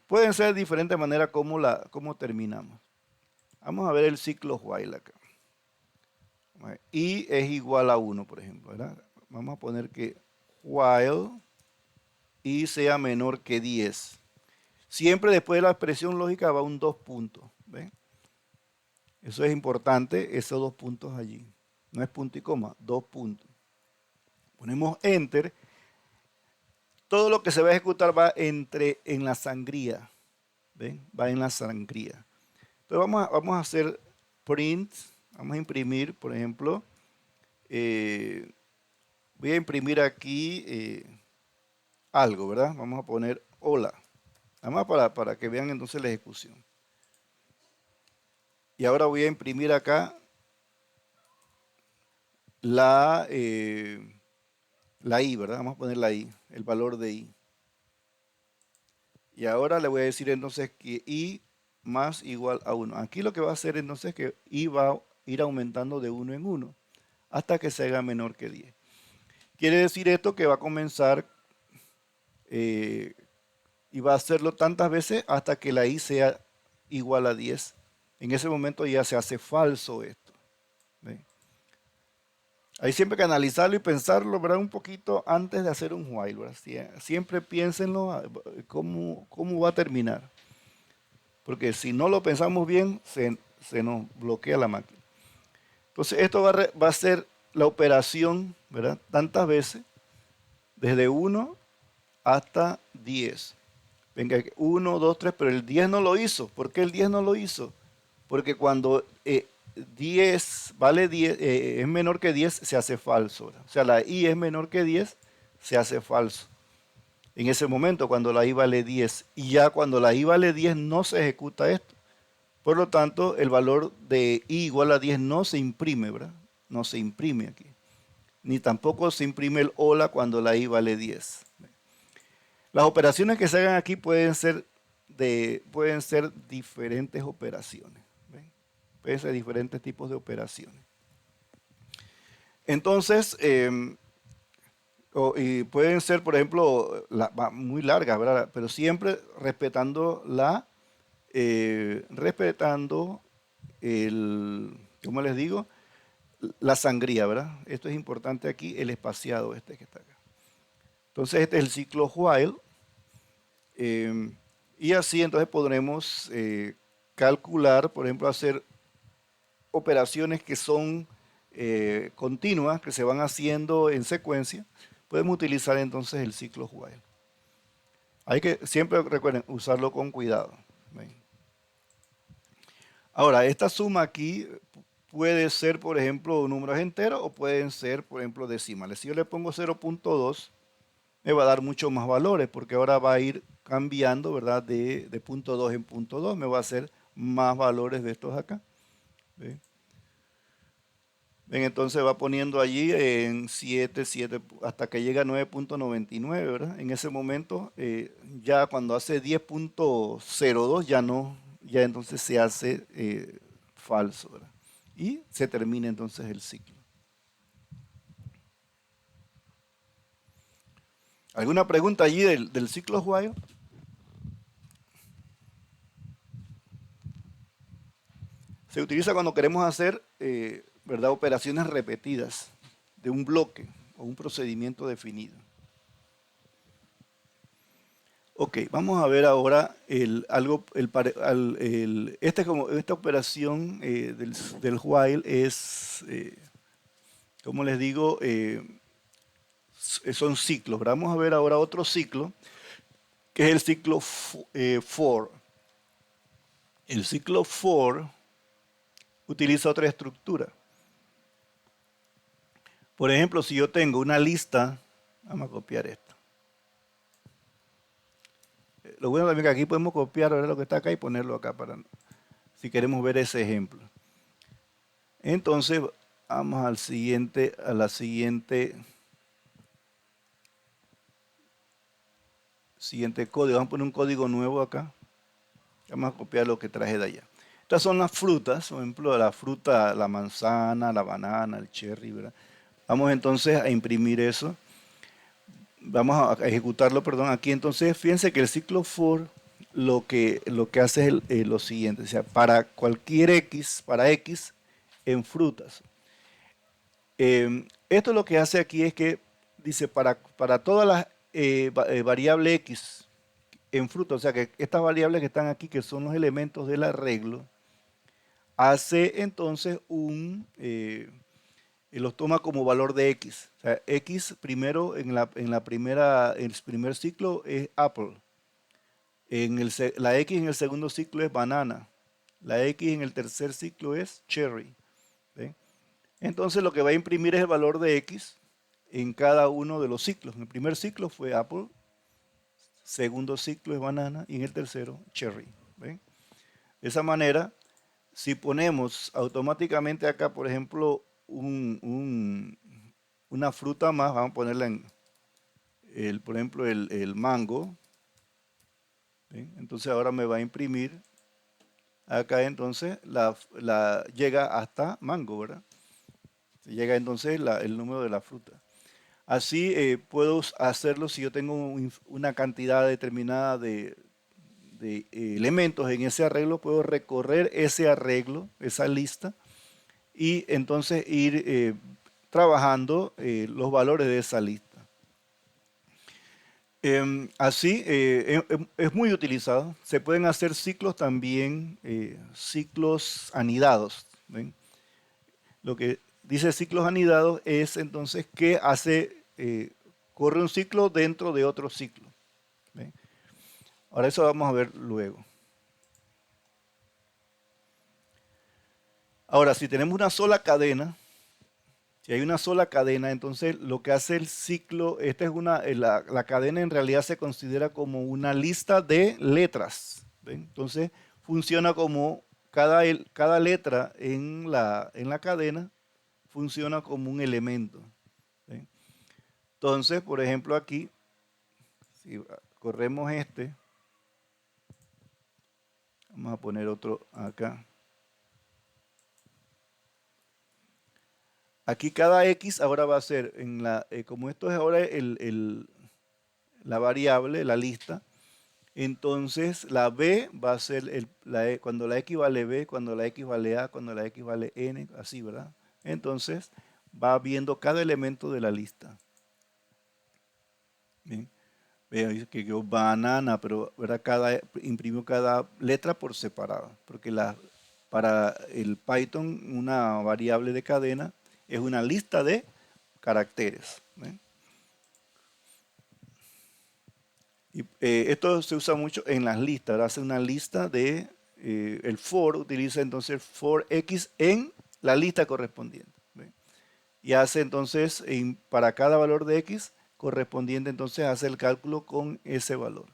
pueden ser de diferentes maneras como terminamos. Vamos a ver el ciclo while acá. Y es igual a 1, por ejemplo, ¿verdad? Vamos a poner que while y sea menor que 10. Siempre después de la expresión lógica va un 2 puntos. ¿Ven? Eso es importante, esos 2 puntos allí. No es punto y coma, 2 puntos. Ponemos enter. Todo lo que se va a ejecutar va en la sangría. ¿Ven? Va en la sangría. Entonces vamos a hacer print. Vamos a imprimir, por ejemplo. Voy a imprimir aquí algo, ¿verdad? Vamos a poner hola. Nada más para que vean entonces la ejecución. Y ahora voy a imprimir acá la I, ¿verdad? Vamos a poner la I, el valor de I. Y ahora le voy a decir entonces que I más igual a 1. Aquí lo que va a hacer entonces es que I va a ir aumentando de 1 en 1 hasta que se haga menor que 10. Quiere decir esto que va a comenzar y va a hacerlo tantas veces hasta que la I sea igual a 10. En ese momento ya se hace falso esto. ¿Ven? Hay siempre que analizarlo y pensarlo, ¿verdad? Un poquito antes de hacer un while, ¿verdad? Siempre piénsenlo cómo va a terminar. Porque si no lo pensamos bien, se nos bloquea la máquina. Entonces esto va a ser la operación, ¿verdad? Tantas veces, desde 1 hasta 10. Venga, 1, 2, 3, pero el 10 no lo hizo. ¿Por qué el 10 no lo hizo? Porque cuando 10 vale 10, es menor que 10, se hace falso, ¿verdad? O sea, la I es menor que 10, se hace falso. En ese momento, cuando la I vale 10, y ya cuando la I vale 10 no se ejecuta esto. Por lo tanto, el valor de I igual a 10 no se imprime, ¿verdad? No se imprime aquí. Ni tampoco se imprime el hola cuando la I vale 10. Las operaciones que se hagan aquí pueden ser diferentes operaciones. ¿Ven? Pueden ser diferentes tipos de operaciones. Entonces, y pueden ser, por ejemplo, muy largas, ¿verdad? Pero siempre respetando ¿cómo les digo? La sangría, ¿verdad? Esto es importante aquí, el espaciado este que está acá. Entonces, este es el ciclo while. Y así entonces podremos calcular, por ejemplo, hacer operaciones que son continuas, que se van haciendo en secuencia. Podemos utilizar entonces el ciclo while. Hay que siempre, recuerden, usarlo con cuidado. ¿Ven? Ahora, esta suma aquí puede ser, por ejemplo, números enteros o pueden ser, por ejemplo, decimales. Si yo le pongo 0.2, me va a dar muchos más valores porque ahora va a ir cambiando, ¿verdad? De punto 2 en punto 2, me va a hacer más valores de estos acá. ¿Ven? Ven, entonces va poniendo allí en 7, 7, hasta que llega a 9.99, ¿verdad? En ese momento, ya cuando hace 10.02, ya no, ya entonces se hace falso, ¿verdad? Y se termina entonces el ciclo. ¿Alguna pregunta allí del ciclo while? Se utiliza cuando queremos hacer, ¿verdad? Operaciones repetidas de un bloque o un procedimiento definido. Ok, vamos a ver ahora esta operación del while es, como les digo, son ciclos. Vamos a ver ahora otro ciclo, que es el ciclo for. El ciclo for utiliza otra estructura. Por ejemplo, si yo tengo una lista, vamos a copiar esto. Lo bueno también es que aquí podemos copiar ahora lo que está acá y ponerlo acá para si queremos ver ese ejemplo. Entonces, vamos al siguiente, a la siguiente código. Vamos a poner un código nuevo acá. Vamos a copiar lo que traje de allá. Estas son las frutas, por ejemplo, la fruta, la manzana, la banana, el cherry, ¿verdad? Vamos entonces a imprimir eso. Vamos a ejecutarlo, perdón, aquí. Entonces, fíjense que el ciclo for lo que hace es lo siguiente. O sea, para cualquier X, para X en frutas. Esto lo que hace aquí es que dice para todas las variables X en fruta, o sea que estas variables que están aquí, que son los elementos del arreglo, hace entonces los toma como valor de X. O sea, X primero en el primer ciclo es apple. La X en el segundo ciclo es banana. La X en el tercer ciclo es cherry. ¿Ven? Entonces lo que va a imprimir es el valor de X en cada uno de los ciclos. En el primer ciclo fue apple, segundo ciclo es banana y en el tercero cherry. ¿Ven? De esa manera, si ponemos automáticamente acá, por ejemplo, una fruta más, vamos a ponerla por ejemplo, el mango. ¿Ven? Entonces ahora me va a imprimir acá entonces llega hasta mango, ¿verdad? Llega entonces el número de la fruta. Así puedo hacerlo si yo tengo una cantidad determinada de elementos en ese arreglo, puedo recorrer ese arreglo, esa lista, y entonces ir trabajando los valores de esa lista. Así es muy utilizado. Se pueden hacer ciclos también, ciclos anidados. ¿Ven? Lo que dice ciclos anidados es entonces que corre un ciclo dentro de otro ciclo. ¿Ven? Ahora eso vamos a ver luego. Ahora, si tenemos una sola cadena, si hay una sola cadena, entonces lo que hace el ciclo, la cadena en realidad se considera como una lista de letras. ¿Ven? Entonces funciona como cada letra en la cadena funciona como un elemento. ¿Ven? Entonces, por ejemplo, aquí, si corremos vamos a poner otro acá. Aquí cada X ahora va a ser, como esto es ahora la variable, la lista, entonces la B va a ser cuando la X vale B, cuando la X vale A, cuando la X vale N, así, ¿verdad? Entonces va viendo cada elemento de la lista. Bien. Vean que yo banana, pero ¿verdad? Imprimió cada letra por separado, porque para el Python una variable de cadena es una lista de caracteres. ¿Ven? Y esto se usa mucho en las listas, hace una lista el for utiliza entonces for x en la lista correspondiente. ¿Ven? Y hace entonces para cada valor de x correspondiente, entonces hace el cálculo con ese valor.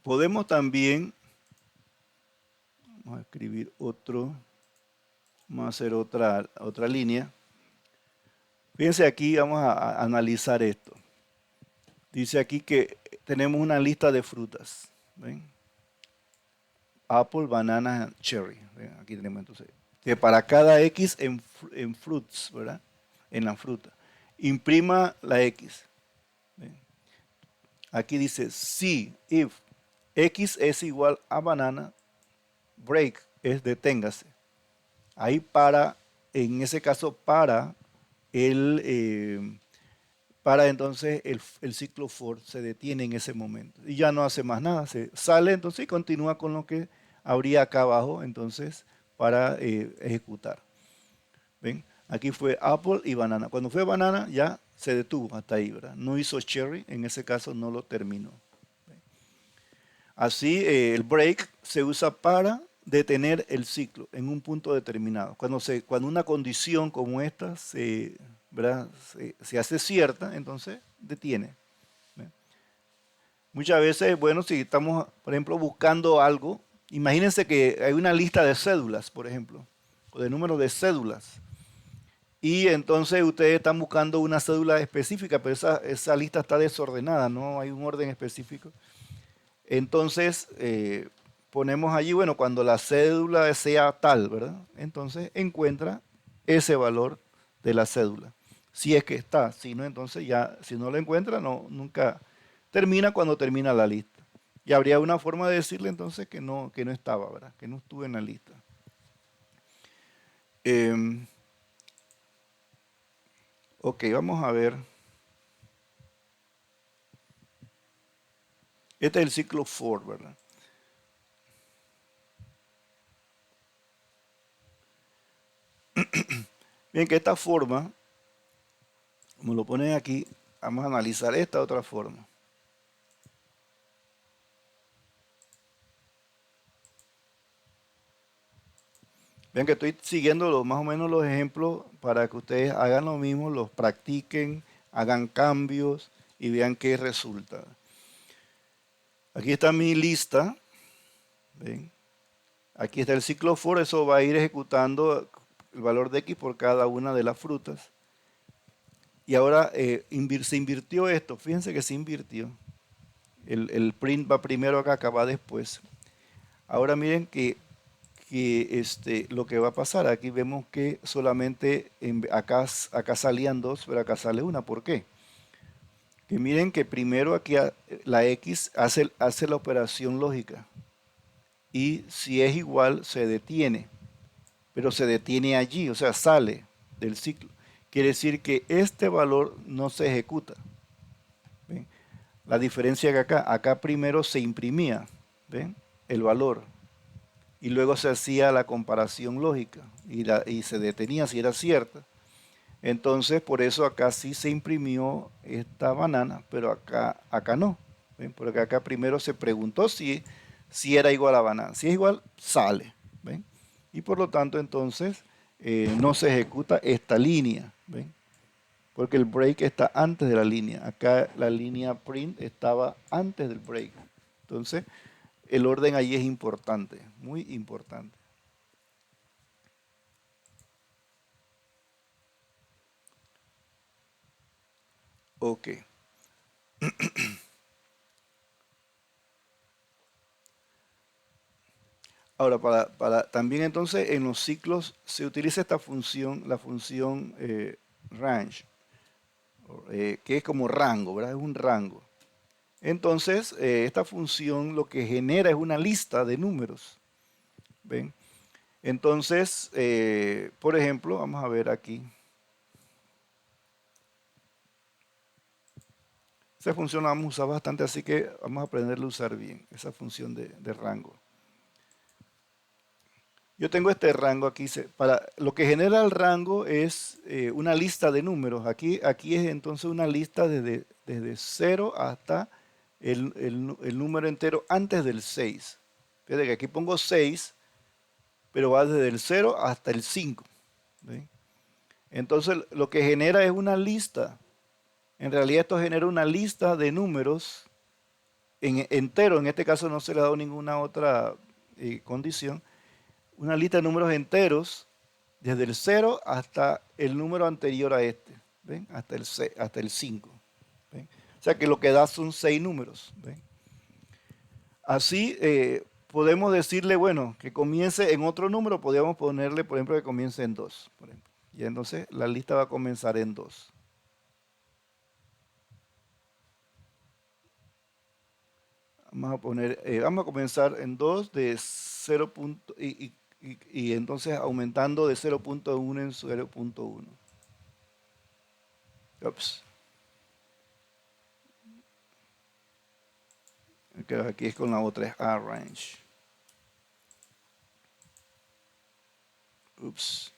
Podemos también, vamos a escribir vamos a hacer otra línea. Fíjense aquí, vamos a analizar esto. Dice aquí que tenemos una lista de frutas. ¿Ven? Apple, banana, cherry. ¿Ven? Aquí tenemos entonces que para cada X en fruits, ¿verdad? En la fruta. Imprima la X. ¿Ven? Aquí dice si, if X es igual a banana, break es deténgase. Ahí en ese caso para entonces el ciclo for se detiene en ese momento y ya no hace más nada, se sale entonces y continúa con lo que habría acá abajo entonces para ejecutar. ¿Ven? Aquí fue apple y banana. Cuando fue banana ya se detuvo hasta ahí, ¿verdad? No hizo cherry, en ese caso no lo terminó. Así, el break se usa para detener el ciclo en un punto determinado. Cuando una condición como esta ¿verdad? Se hace cierta, entonces detiene. ¿Ve? Muchas veces, bueno, si estamos, por ejemplo, buscando algo, imagínense que hay una lista de cédulas, por ejemplo, o de números de cédulas. Y entonces ustedes están buscando una cédula específica, pero esa lista está desordenada, no hay un orden específico. Entonces, ponemos allí, bueno, cuando la cédula sea tal, ¿verdad? Entonces encuentra ese valor de la cédula. Si es que está, si no, entonces ya, si no lo encuentra, no, nunca termina cuando termina la lista. Y habría una forma de decirle entonces que no estaba, ¿verdad? Que no estuvo en la lista. Em, ok, vamos a ver. Este es el ciclo for, ¿verdad? Bien, que esta forma, como lo ponen aquí, vamos a analizar esta otra forma. Vean que estoy siguiendo más o menos los ejemplos para que ustedes hagan lo mismo, los practiquen, hagan cambios y vean qué resulta. Aquí está mi lista. ¿Ven? Aquí está el ciclo for, eso va a ir ejecutando el valor de X por cada una de las frutas. Y ahora se invirtió esto, fíjense que se invirtió. El print va primero acá, acá va después. Ahora miren que lo que va a pasar, aquí vemos que solamente acá salían dos, pero acá sale una. ¿Por qué? Que miren que primero aquí la X hace la operación lógica y si es igual se detiene, pero se detiene allí, o sea, sale del ciclo. Quiere decir que este valor no se ejecuta. ¿Ven? La diferencia que acá primero se imprimía, ¿ven? El valor y luego se hacía la comparación lógica y se detenía si era cierta. Entonces, por eso acá sí se imprimió esta banana, pero acá no. ¿Ven? Porque acá primero se preguntó si era igual a banana. Si es igual, sale. ¿Ven? Y por lo tanto, entonces, no se ejecuta esta línea. ¿Ven? Porque el break está antes de la línea. Acá la línea print estaba antes del break. Entonces, el orden allí es importante, muy importante. Ok. Ahora, también entonces en los ciclos se utiliza esta función, la función range, que es como rango, ¿verdad? Es un rango. Entonces, esta función lo que genera es una lista de números. ¿Ven? Entonces, por ejemplo, vamos a ver aquí. Esa función la vamos a usar bastante, así que vamos a aprenderla a usar bien, esa función de rango. Yo tengo este rango aquí. Para, lo que genera el rango es una lista de números. Aquí es entonces una lista desde 0 hasta el número entero antes del 6. Fíjate que aquí pongo 6, pero va desde el 0 hasta el 5. ¿Ven? Entonces lo que genera es una lista. En realidad esto genera una lista de números entero. En este caso no se le ha dado ninguna otra condición. Una lista de números enteros desde el 0 hasta el número anterior a este, ¿ven? Hasta el 5. ¿Ven? O sea que lo que da son 6 números. ¿Ven? Así podemos decirle, bueno, que comience en otro número, podríamos ponerle, por ejemplo, que comience en 2. Por ejemplo. Y entonces la lista va a comenzar en 2. Vamos a comenzar en 2 de 0. Y entonces aumentando de 0.1 en 0.1. Ups. Aquí es con la otra, es arrange. Ups.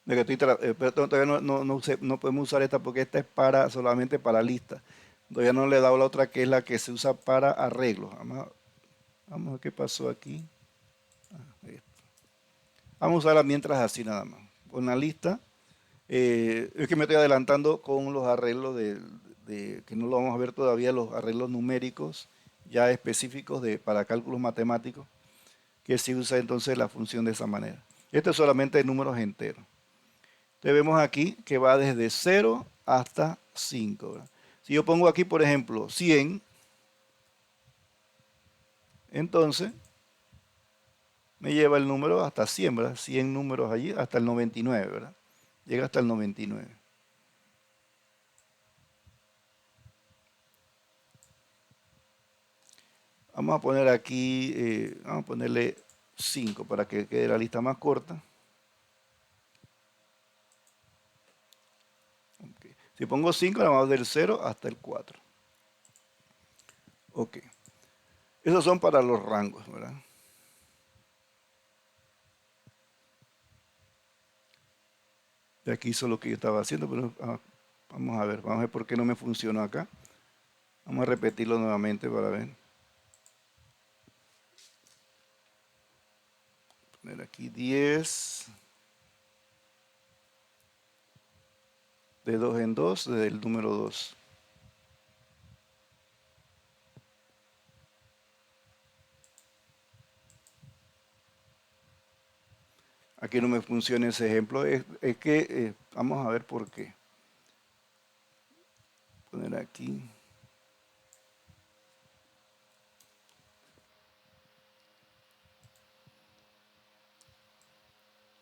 De que pero todavía no podemos usar esta porque esta es para solamente para lista. Todavía no le he dado la otra que es la que se usa para arreglos. Vamos a ver qué pasó aquí. Ahí está. Vamos a usarla mientras así nada más. Con la lista, es que me estoy adelantando con los arreglos que no lo vamos a ver todavía, los arreglos numéricos ya específicos para cálculos matemáticos, que se usa entonces la función de esa manera. Esto es solamente de números enteros. Entonces vemos aquí que va desde 0 hasta 5. ¿Verdad? Si yo pongo aquí, por ejemplo, 100, entonces me lleva el número hasta 100, ¿verdad? 100 números allí, hasta el 99, ¿verdad? Llega hasta el 99. Vamos a poner aquí, vamos a ponerle 5 para que quede la lista más corta. Okay. Si pongo 5, la vamos del 0 hasta el 4. Ok. Esos son para los rangos, ¿verdad? De aquí hizo lo que yo estaba haciendo, pero vamos a ver por qué no me funcionó acá. Vamos a repetirlo nuevamente para ver. Poner aquí 10. De 2 en 2, desde el número 2. Aquí no me funciona ese ejemplo. Es que, vamos a ver por qué. Poner aquí.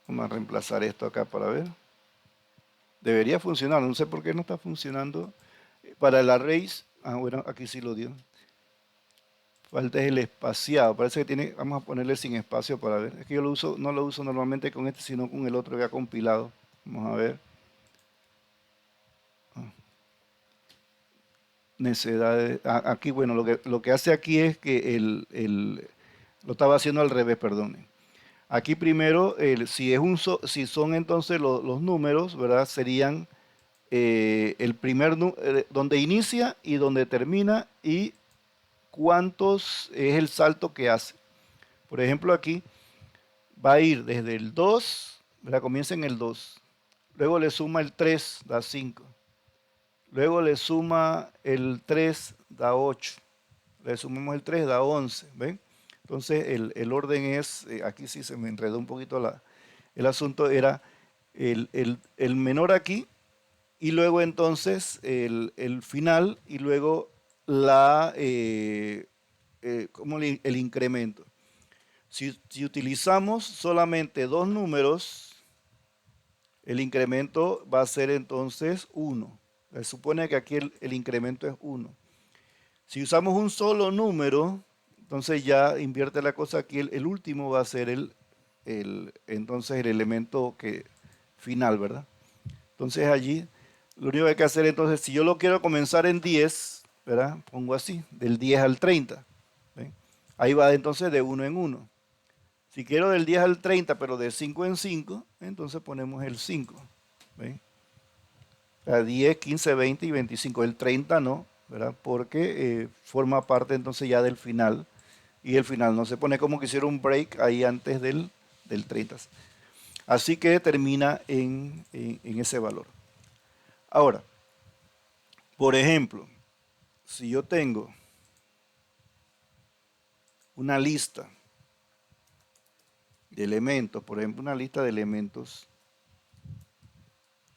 Vamos a reemplazar esto acá para ver. Debería funcionar, no sé por qué no está funcionando. Para el arrays, bueno, aquí sí lo dio. Falta es el espaciado, parece que tiene, vamos a ponerle sin espacio para ver. Es que yo no lo uso normalmente con este, sino con el otro que ha compilado. Vamos a ver. Necesidades. Aquí, bueno, lo que hace aquí es que lo estaba haciendo al revés, perdón. Aquí primero, si son entonces los números, ¿verdad? Serían el primer donde inicia y donde termina y cuántos es el salto que hace. Por ejemplo, aquí va a ir desde el 2, ¿verdad? Comienza en el 2. Luego le suma el 3, da 5. Luego le suma el 3, da 8. Le sumamos el 3, da 11. ¿Ven? Entonces el orden es, aquí sí se me enredó un poquito el asunto, era el menor aquí y luego entonces el final y luego como el incremento. Si utilizamos solamente dos números, el incremento va a ser entonces 1. Se supone que aquí el incremento es 1. Si usamos un solo número, entonces ya invierte la cosa aquí, el último va a ser entonces el elemento final, ¿verdad? Entonces allí, lo único que hay que hacer entonces, si yo lo quiero comenzar en 10, ¿verdad? Pongo así, del 10 al 30. ¿ven? Ahí va entonces de 1 en 1. Si quiero del 10 al 30, pero de 5 en 5, entonces ponemos el 5. ¿ven? A 10, 15, 20 y 25. El 30 no, ¿verdad? Porque forma parte entonces ya del final. Y el final no se pone como que hiciera un break ahí antes del 30. Así que termina en ese valor. Ahora, por ejemplo, si yo tengo una lista de elementos, por ejemplo, una lista de elementos,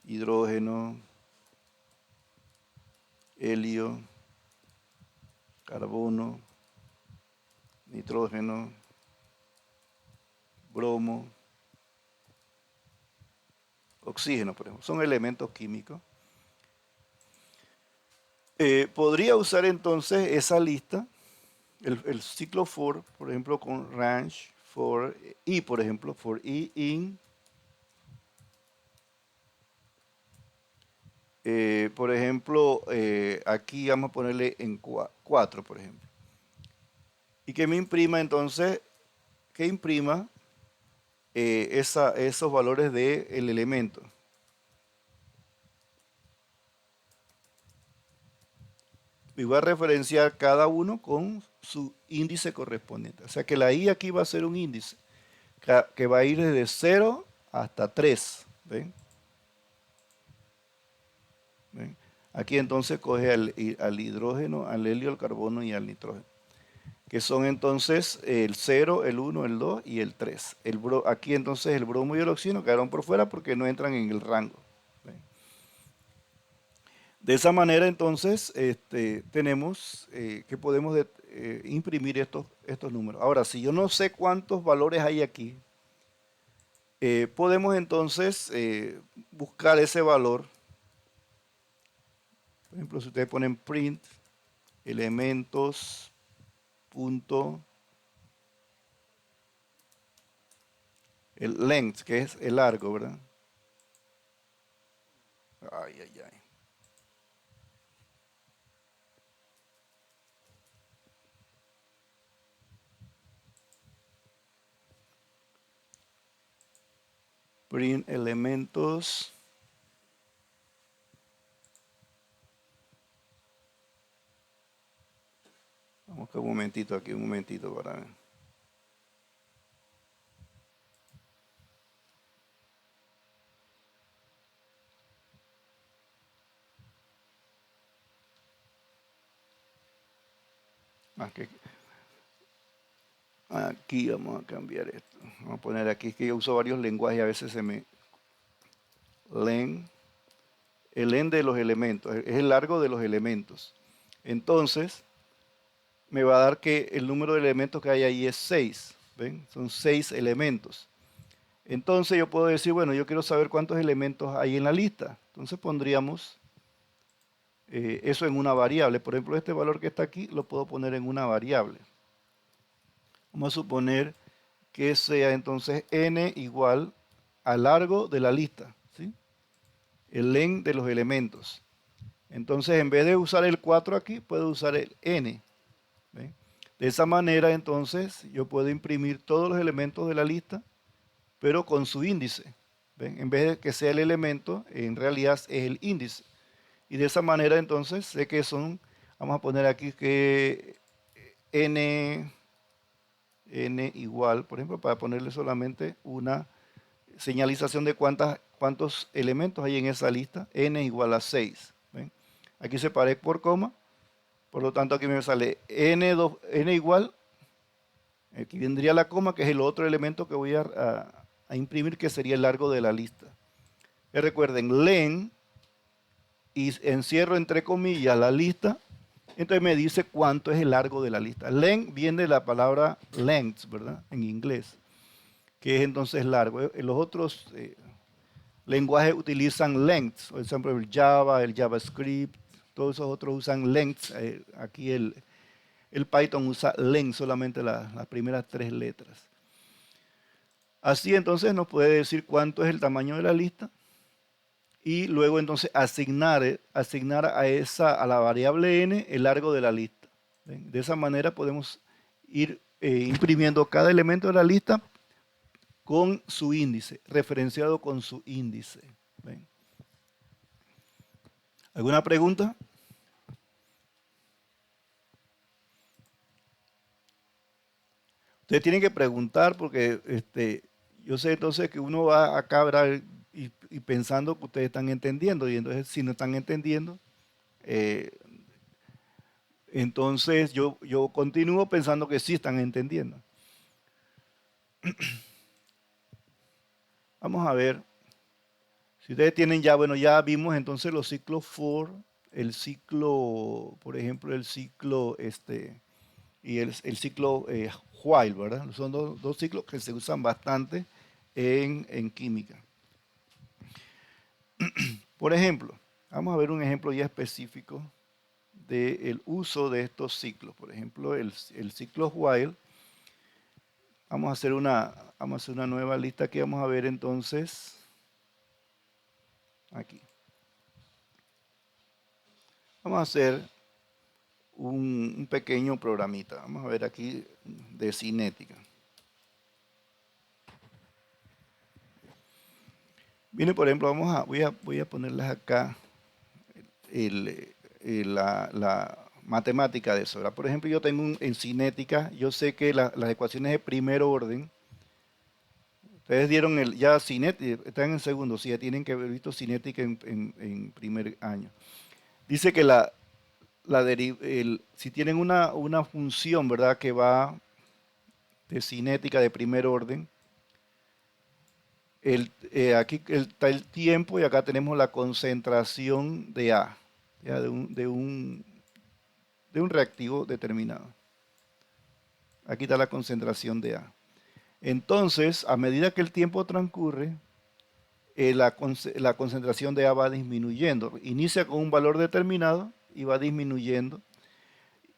hidrógeno, helio, carbono, nitrógeno, bromo, oxígeno, por ejemplo, son elementos químicos. Podría usar entonces esa lista, el ciclo for, por ejemplo, con range for i, por ejemplo, for i in, por ejemplo, aquí vamos a ponerle en 4, por ejemplo. Y que me imprima entonces, que imprima esos valores del elemento. Y voy a referenciar cada uno con su índice correspondiente. O sea que la I aquí va a ser un índice que va a ir desde 0 hasta 3. ¿Ven? ¿Ven? Aquí entonces coge al hidrógeno, al helio, al carbono y al nitrógeno, que son entonces el 0, el 1, el 2 y el 3. Aquí entonces el bromo y el oxígeno quedaron por fuera porque no entran en el rango. ¿Ven? De esa manera entonces tenemos que podemos imprimir estos números. Ahora, si yo no sé cuántos valores hay aquí, podemos entonces buscar ese valor. Por ejemplo, si ustedes ponen print elementos punto el length, que es el largo, ¿verdad? Ay, ay, ay. Print elementos. Vamos que un momentito aquí, un momentito para ver. Aquí vamos a cambiar esto. Vamos a poner aquí, que yo uso varios lenguajes y a veces se me... Len, el len de los elementos, es el largo de los elementos. Entonces, me va a dar que el número de elementos que hay ahí es 6. ¿Ven? Son 6 elementos. Entonces yo puedo decir, bueno, yo quiero saber cuántos elementos hay en la lista. Entonces pondríamos eso en una variable. Por ejemplo, este valor que está aquí lo puedo poner en una variable. Vamos a suponer que sea entonces n igual al largo de la lista, ¿sí? El len de los elementos. Entonces, en vez de usar el 4 aquí, puedo usar el n. ¿Ven? De esa manera, entonces, yo puedo imprimir todos los elementos de la lista, pero con su índice. ¿Ven? En vez de que sea el elemento, en realidad es el índice. Y de esa manera, entonces, sé que son, vamos a poner aquí que n igual, por ejemplo, para ponerle solamente una señalización de cuántos elementos hay en esa lista, n igual a 6. ¿Ven? Aquí separé por coma, por lo tanto aquí me sale n igual, aquí vendría la coma, que es el otro elemento que voy a imprimir, que sería el largo de la lista. Y recuerden, len, y encierro entre comillas la lista, entonces me dice cuánto es el largo de la lista. Len viene de la palabra length, ¿verdad? En inglés, que es entonces largo. Los otros lenguajes utilizan lengths, por ejemplo el Java, el JavaScript, todos esos otros usan lengths. Aquí el Python usa len, solamente las primeras 3 letras. Así entonces nos puede decir cuánto es el tamaño de la lista y luego entonces asignar a la variable n el largo de la lista. ¿Ven? De esa manera podemos ir imprimiendo cada elemento de la lista con su índice, referenciado con su índice. ¿Ven? ¿Alguna pregunta? Ustedes tienen que preguntar porque yo sé entonces que uno va acá, ¿verdad? Y pensando que ustedes están entendiendo, y entonces si no están entendiendo, eh, entonces yo continúo pensando que sí están entendiendo. Vamos a ver, si ustedes tienen ya, bueno, ya vimos entonces los ciclos for, el ciclo, por ejemplo, el ciclo y el ciclo while, ¿verdad? Son dos ciclos que se usan bastante en química. Por ejemplo, vamos a ver un ejemplo ya específico del uso de estos ciclos. Por ejemplo, el ciclo while. Vamos a hacer una nueva lista que vamos a ver entonces aquí. Vamos a hacer un pequeño programita. Vamos a ver aquí de cinética. Miren, por ejemplo, voy a ponerles acá la matemática de eso, ¿verdad? Por ejemplo, yo tengo en cinética, yo sé que las ecuaciones de primer orden, ustedes dieron ya cinética, están en segundo, sí, ya tienen que haber visto cinética en primer año. Dice que si tienen una función, ¿verdad? Que va de cinética de primer orden, aquí está el tiempo y acá tenemos la concentración de A, ya, de un reactivo determinado. Aquí está la concentración de A. Entonces, a medida que el tiempo transcurre, la concentración de A va disminuyendo. Inicia con un valor determinado y va disminuyendo.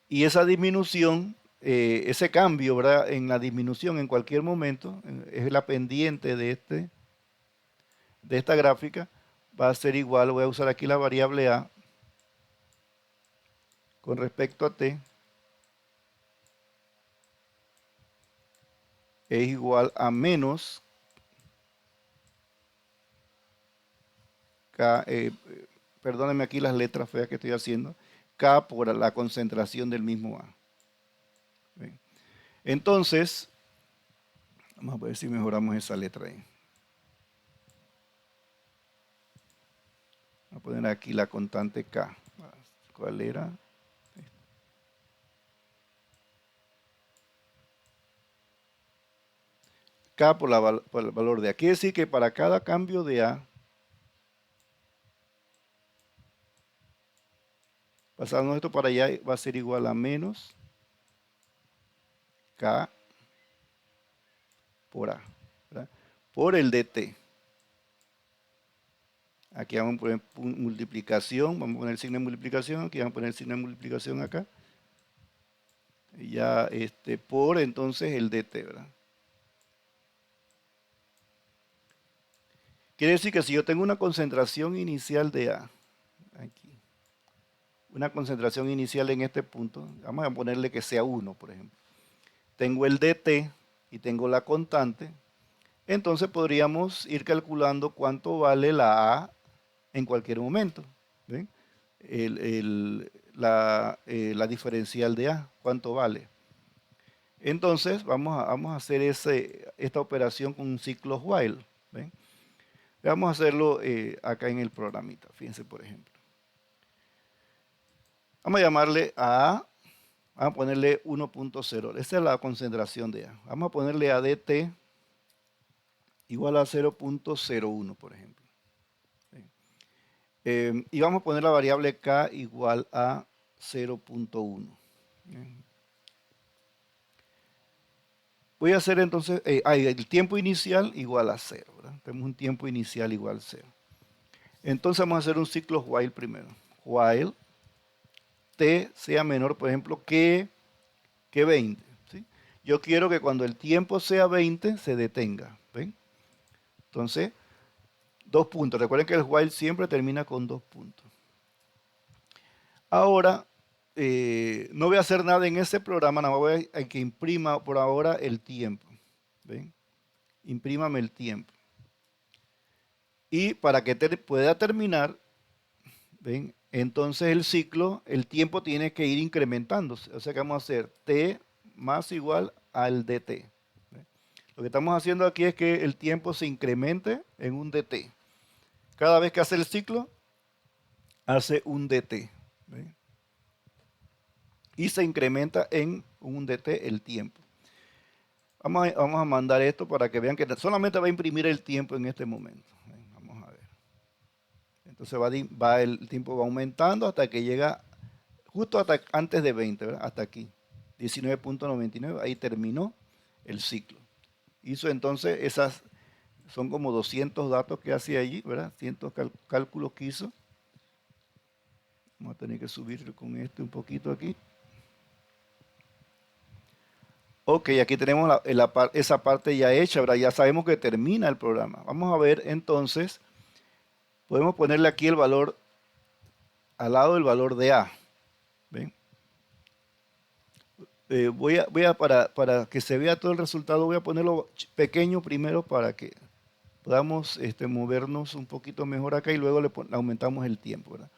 Y esa disminución, ese cambio, ¿verdad? En la disminución en cualquier momento, es la pendiente de esta gráfica, va a ser igual, voy a usar aquí la variable A con respecto a T, es igual a menos K, perdónenme aquí las letras feas que estoy haciendo, K por la concentración del mismo A. Bien. Entonces, vamos a ver si mejoramos esa letra ahí. Voy a poner aquí la constante K. ¿Cuál era? K por el valor de A. Quiere decir que para cada cambio de A, pasando esto para allá, va a ser igual a menos K por A, ¿verdad? Por el dt. Aquí vamos a poner multiplicación, vamos a poner el signo de multiplicación, aquí vamos a poner el signo de multiplicación acá. Y ya por entonces el dt, ¿verdad? Quiere decir que si yo tengo una concentración inicial de A, aquí, una concentración inicial en este punto, vamos a ponerle que sea 1, por ejemplo. Tengo el dt y tengo la constante, entonces podríamos ir calculando cuánto vale la A en cualquier momento. ¿Ven? La diferencial de A, cuánto vale. Entonces vamos a hacer esta operación con un ciclo while. ¿Ven? Vamos a hacerlo acá en el programita. Fíjense, por ejemplo. Vamos a llamarle a A, vamos a ponerle 1.0. Esa es la concentración de A. Vamos a ponerle a dt igual a 0.01, por ejemplo. Y vamos a poner la variable k igual a 0.1. Voy a hacer entonces, el tiempo inicial igual a 0. ¿verdad? Tenemos un tiempo inicial igual a 0. Entonces vamos a hacer un ciclo while primero. While t sea menor, por ejemplo, que 20. ¿sí? Yo quiero que cuando el tiempo sea 20 se detenga. ¿ven? Entonces, 2 puntos. Recuerden que el while siempre termina con 2 puntos. Ahora, no voy a hacer nada en ese programa, nada más voy a que imprima por ahora el tiempo. ¿ven? Imprímame el tiempo. Y para que pueda terminar, ¿ven? Entonces el ciclo, el tiempo tiene que ir incrementándose. O sea que vamos a hacer t más igual al dt. ¿ven? Lo que estamos haciendo aquí es que el tiempo se incremente en un dt. Cada vez que hace el ciclo, hace un dt. ¿ven? Y se incrementa en un dt el tiempo. Vamos a mandar esto para que vean que solamente va a imprimir el tiempo en este momento. Vamos a ver. Entonces el tiempo va aumentando hasta que llega justo hasta antes de 20, ¿verdad? Hasta aquí. 19.99, ahí terminó el ciclo. Hizo entonces son como 200 datos que hacía allí, ¿verdad? 200 cálculos que hizo. Vamos a tener que subir con un poquito aquí. Ok, aquí tenemos esa parte ya hecha, ¿verdad? Ya sabemos que termina el programa. Vamos a ver entonces, podemos ponerle aquí el valor, al lado del valor de A. ¿Ven? Para que se vea todo el resultado, voy a ponerlo pequeño primero para podamos movernos un poquito mejor acá y luego le aumentamos el tiempo, ¿verdad?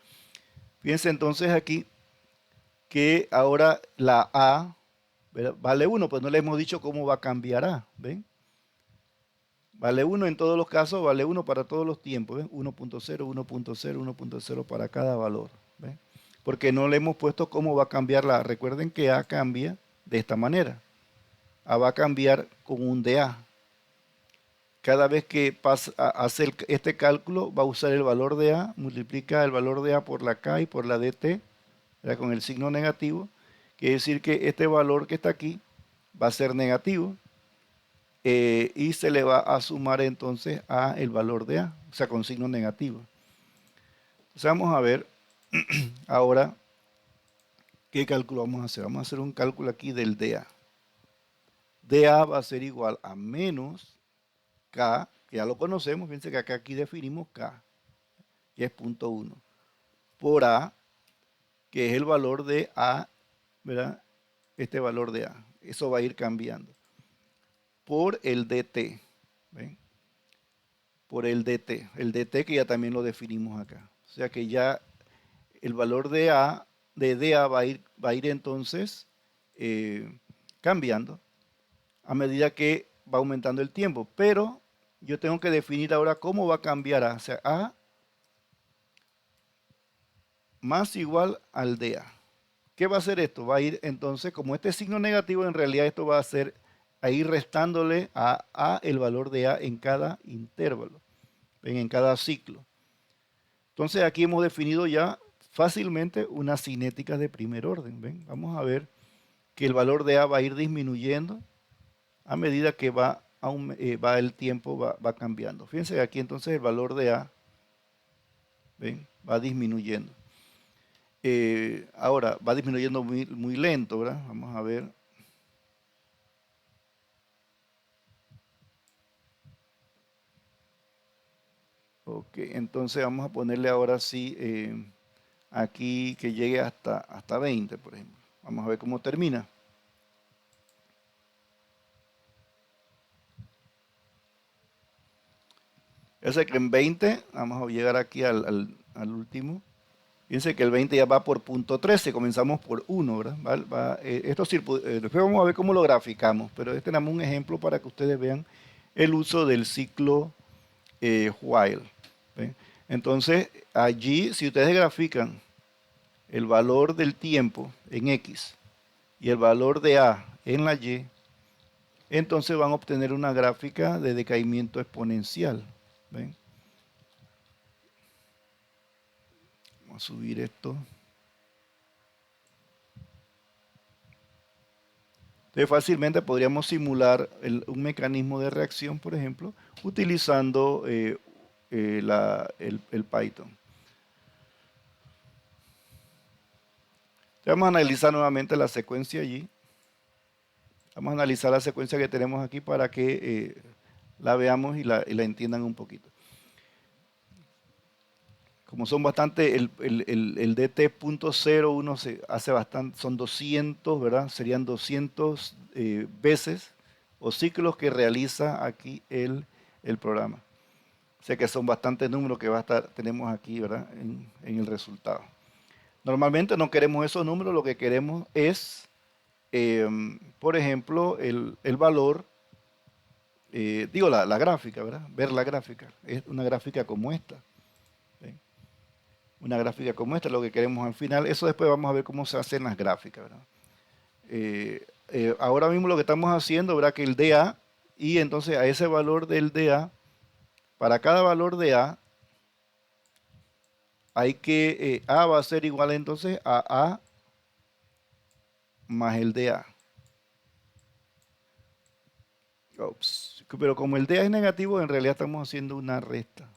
Fíjense entonces aquí que ahora la A, ¿verdad?, vale 1, pues no le hemos dicho cómo va a cambiar A, ¿ven? Vale 1 en todos los casos, vale 1 para todos los tiempos, ¿ven? 1.0, 1.0, 1.0 para cada valor, ¿ven? Porque no le hemos puesto cómo va a cambiar la A. Recuerden que A cambia de esta manera. A va a cambiar con un DA. Cada vez que hace este cálculo, va a usar el valor de A, multiplica el valor de A por la K y por la DT, ¿verdad?, con el signo negativo. Quiere decir que este valor que está aquí va a ser negativo. Y se le va a sumar entonces a el valor de A, o sea, con signo negativo. Entonces vamos a ver ahora qué cálculo vamos a hacer. Vamos a hacer un cálculo aquí del DA. DA va a ser igual a menos K, que ya lo conocemos, fíjense que acá aquí definimos K, que es 0.1, por A, que es el valor de A, ¿verdad? Este valor de A. Eso va a ir cambiando. Por el DT, ¿ven? Por el DT que ya también lo definimos acá. O sea que ya el valor de A, de DA va a ir entonces cambiando a medida que va aumentando el tiempo. Pero yo tengo que definir ahora cómo va a cambiar A. O sea, A más igual al DA. ¿Qué va a hacer esto? Va a ir entonces, como este signo negativo, en realidad esto va a ser a ir restándole a el valor de A en cada intervalo, en cada ciclo. Entonces aquí hemos definido ya fácilmente una cinética de primer orden. ¿Ven? Vamos a ver que el valor de A va a ir disminuyendo a medida que va el tiempo va cambiando. Fíjense que aquí entonces el valor de A, ¿ven?, va disminuyendo. Ahora va disminuyendo muy, muy lento, ¿verdad? Vamos a ver. Ok, entonces vamos a ponerle ahora sí aquí que llegue hasta 20, por ejemplo. Vamos a ver cómo termina. Yo sé que en 20, vamos a llegar aquí al último. Fíjense que el 20 ya va por punto 13, comenzamos por 1, ¿verdad? Después vamos a ver cómo lo graficamos, pero este tenemos un ejemplo para que ustedes vean el uso del ciclo while. ¿Ven? Entonces, allí, si ustedes grafican el valor del tiempo en X y el valor de A en la Y, entonces van a obtener una gráfica de decaimiento exponencial. ¿Ven? Vamos a subir esto. Entonces fácilmente podríamos simular un mecanismo de reacción, por ejemplo, utilizando el Python. Vamos a analizar nuevamente la secuencia allí. Vamos a analizar la secuencia que tenemos aquí para que la veamos y la entiendan un poquito. Como son bastante, el DT.01 se hace bastante, son 200, ¿verdad? Serían 200 veces o ciclos que realiza aquí el programa. O sea que son bastantes números que tenemos aquí, ¿verdad?, en el resultado. Normalmente no queremos esos números, lo que queremos es, por ejemplo, el valor, la gráfica, ¿verdad? Ver la gráfica. Es una gráfica como esta. ¿Ven? Una gráfica como esta es lo que queremos al final. Eso después vamos a ver cómo se hacen las gráficas, ¿verdad? Ahora mismo lo que estamos haciendo, ¿verdad?, que el DA, y entonces a ese valor del DA, para cada valor de A, hay que, A va a ser igual entonces a A más el DA. Ups. Pero como el DA es negativo, en realidad estamos haciendo una resta.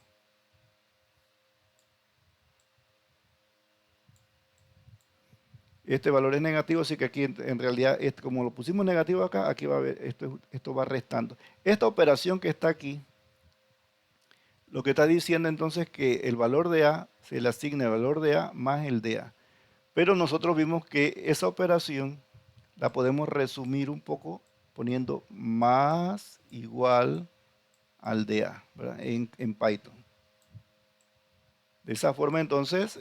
Este valor es negativo, así que aquí en realidad, como lo pusimos negativo acá, aquí va a ver, esto va restando. Esta operación que está aquí, lo que está diciendo entonces que el valor de A se le asigna el valor de A más el de A. Pero nosotros vimos que esa operación la podemos resumir un poco poniendo más igual al DA, ¿verdad? En Python. De esa forma entonces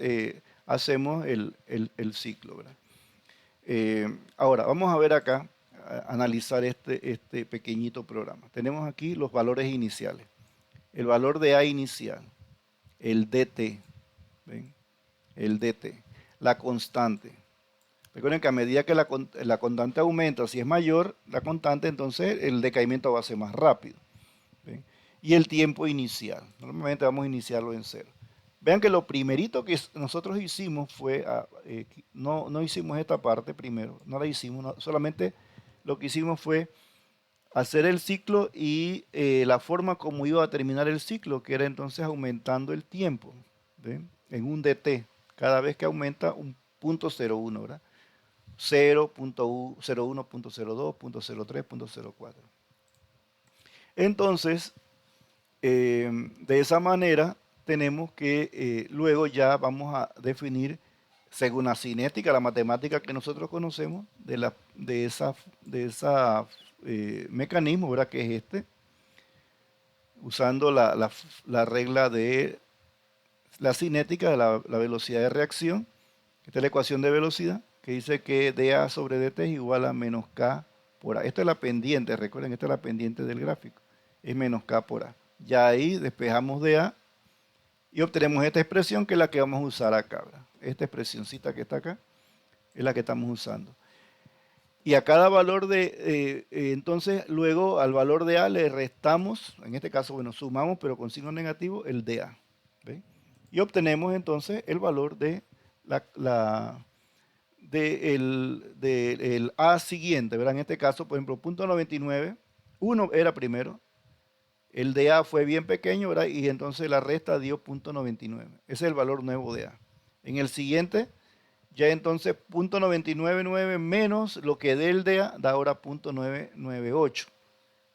hacemos el ciclo, ¿verdad? Ahora, vamos a ver acá, analizar este pequeñito programa. Tenemos aquí los valores iniciales. El valor de A inicial, el DT, ¿ven? El DT, la constante. Recuerden que a medida que la constante aumenta, si es mayor la constante, entonces el decaimiento va a ser más rápido. ¿Ven? Y el tiempo inicial. Normalmente vamos a iniciarlo en 0. Vean que lo primerito que nosotros hicimos fue, no hicimos esta parte primero, no la hicimos, solamente lo que hicimos fue hacer el ciclo y la forma como iba a terminar el ciclo, que era entonces aumentando el tiempo, ¿ven? En un dt, cada vez que aumenta un punto 0,1, ¿verdad? 0.01.02.03.04. Entonces, de esa manera tenemos que luego ya vamos a definir, según la cinética, la matemática que nosotros conocemos, de esa mecanismo, ¿verdad? Que es usando la regla de la cinética de la velocidad de reacción. Esta es la ecuación de velocidad, que dice que dA sobre dt es igual a menos k por a. Esta es la pendiente, recuerden, esta es la pendiente del gráfico, es menos k por a. Ya ahí despejamos dA y obtenemos esta expresión, que es la que vamos a usar acá, ¿verdad? Esta expresioncita que está acá es la que estamos usando. Y a cada valor entonces luego al valor de A le restamos, en este caso, bueno, sumamos, pero con signo negativo, el dA. ¿Ve? Y obtenemos entonces el valor de del A siguiente, ¿verdad? En este caso, por ejemplo, punto 99, 1 era primero, el de A fue bien pequeño, ¿verdad? Y entonces la resta dio punto 99. Ese es el valor nuevo de A. En el siguiente, ya entonces punto 999 menos lo que dé el DA da ahora punto 998.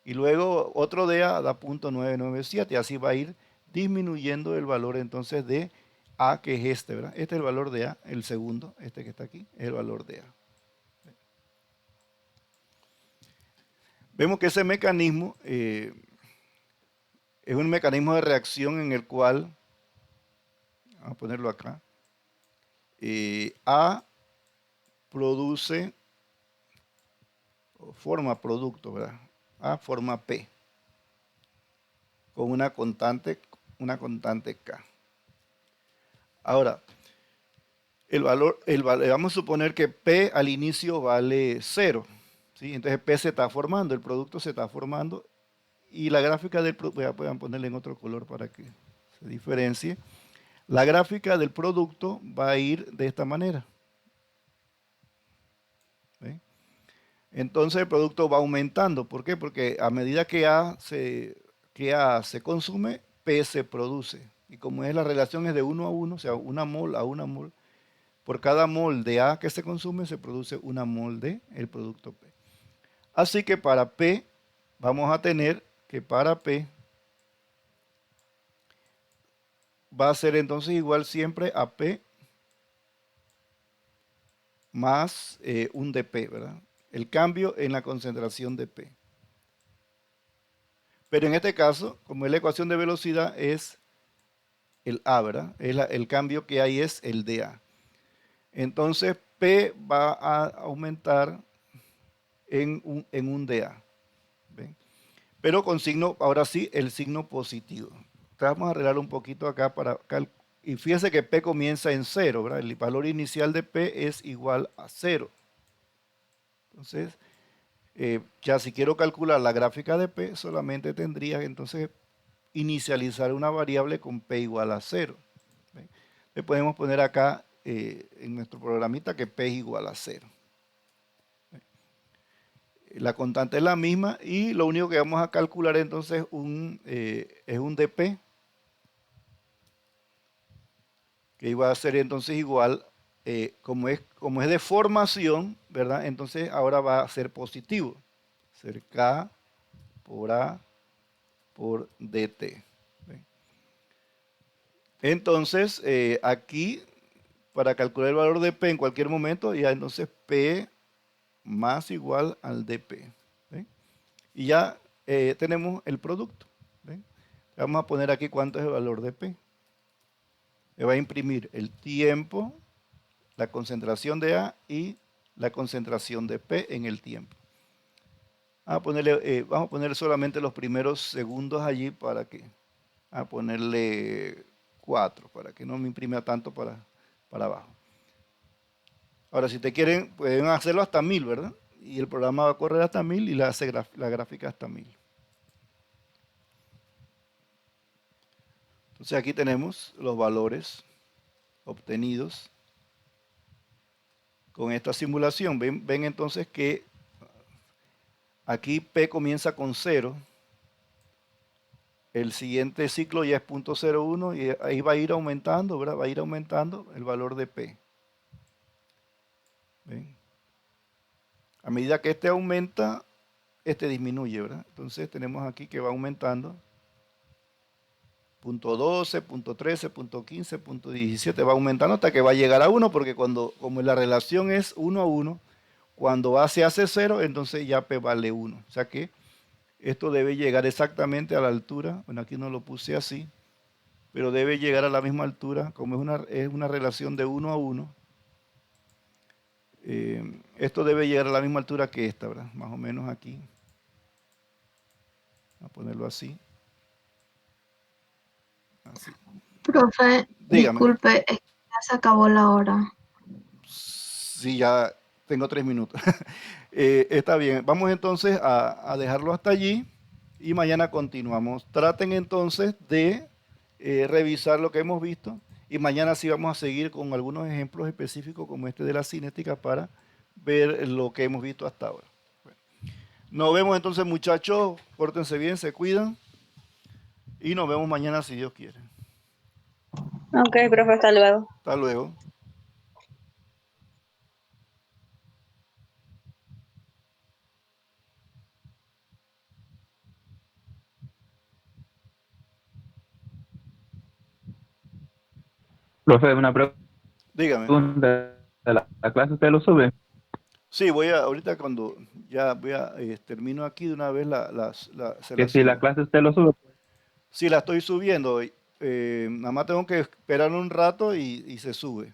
Y luego otro DA da punto 997. Y así va a ir disminuyendo el valor entonces de A, que es este, ¿verdad? Este es el valor de A, el segundo, este que está aquí, es el valor de A. Vemos que ese mecanismo es un mecanismo de reacción en el cual, vamos a ponerlo acá, A produce, o forma producto, ¿verdad? A forma P, con una constante K. Ahora, vamos a suponer que P al inicio vale 0, ¿sí? Entonces P se está formando, el producto se está formando, y la gráfica del producto, pueden ponerle en otro color para que se diferencie. La gráfica del producto va a ir de esta manera. ¿Ven? Entonces el producto va aumentando. ¿Por qué? Porque a medida que A se consume, P se produce. Y como es la relación es de 1 a 1, o sea, una mol a una mol, por cada mol de A que se consume se produce una mol de el producto P. Así que para P vamos a tener que para P va a ser entonces igual siempre a P más un dP, ¿verdad? El cambio en la concentración de P. Pero en este caso, como es la ecuación de velocidad, es el A, ¿verdad? El cambio que hay es el dA. Entonces P va a aumentar en un dA. ¿Ven? Pero con signo, ahora sí, el signo positivo. Entonces vamos a arreglar un poquito acá para y fíjense que P comienza en 0, ¿verdad? El valor inicial de P es igual a 0. Entonces, ya si quiero calcular la gráfica de P, solamente tendría que entonces inicializar una variable con P igual a 0. ¿Ven? Le podemos poner acá en nuestro programita que P es igual a 0. La constante es la misma y lo único que vamos a calcular entonces es un dP, que iba a ser entonces igual, como es de formación, ¿verdad? Entonces ahora va a ser positivo. Ser K por A por dt. ¿Ven? Entonces, aquí, para calcular el valor de P en cualquier momento, ya entonces P más igual al dP. ¿Ven? Y ya tenemos el producto. ¿Ven? Vamos a poner aquí cuánto es el valor de P. Me va a imprimir el tiempo, la concentración de A y la concentración de P en el tiempo. Vamos a poner solamente los primeros segundos allí para que, a ponerle 4 para que no me imprima tanto para abajo. Ahora, si te quieren, pueden hacerlo hasta 1000, ¿verdad? Y el programa va a correr hasta 1000 y la hace la gráfica hasta 1000. Entonces aquí tenemos los valores obtenidos con esta simulación. Ven entonces que aquí P comienza con 0. El siguiente ciclo ya es 0.01 y ahí va a ir aumentando, ¿verdad? Va a ir aumentando el valor de P. ¿Ven? A medida que este aumenta, este disminuye, ¿verdad? Entonces tenemos aquí que va aumentando. Punto 12, punto 13, punto 15, punto 17, va aumentando hasta que va a llegar a 1, porque como la relación es 1 a 1, cuando A se hace 0, entonces ya P vale 1. O sea que esto debe llegar exactamente a la altura, bueno, aquí no lo puse así, pero debe llegar a la misma altura, como es una relación de 1 a 1. Esto debe llegar a la misma altura que esta, ¿verdad? Más o menos aquí. Voy a ponerlo así. Así. Profe, Dígame. disculpe, es que ya se acabó la hora. Sí, ya tengo 3 minutos. Está bien. Vamos entonces a dejarlo hasta allí y mañana continuamos. Traten entonces de revisar lo que hemos visto y mañana sí vamos a seguir con algunos ejemplos específicos como este de la cinética para ver lo que hemos visto hasta ahora. Bueno, nos vemos entonces, muchachos. Pórtense bien, se cuidan y nos vemos mañana si Dios quiere. Ok, profe, hasta luego. Hasta luego. Profe, una Dígame. pregunta. ¿La clase usted lo sube? Sí, ahorita cuando ya termino aquí de una vez se Que la si la subo. clase usted lo sube. Sí, la estoy subiendo. Nada más tengo que esperar un rato y se sube.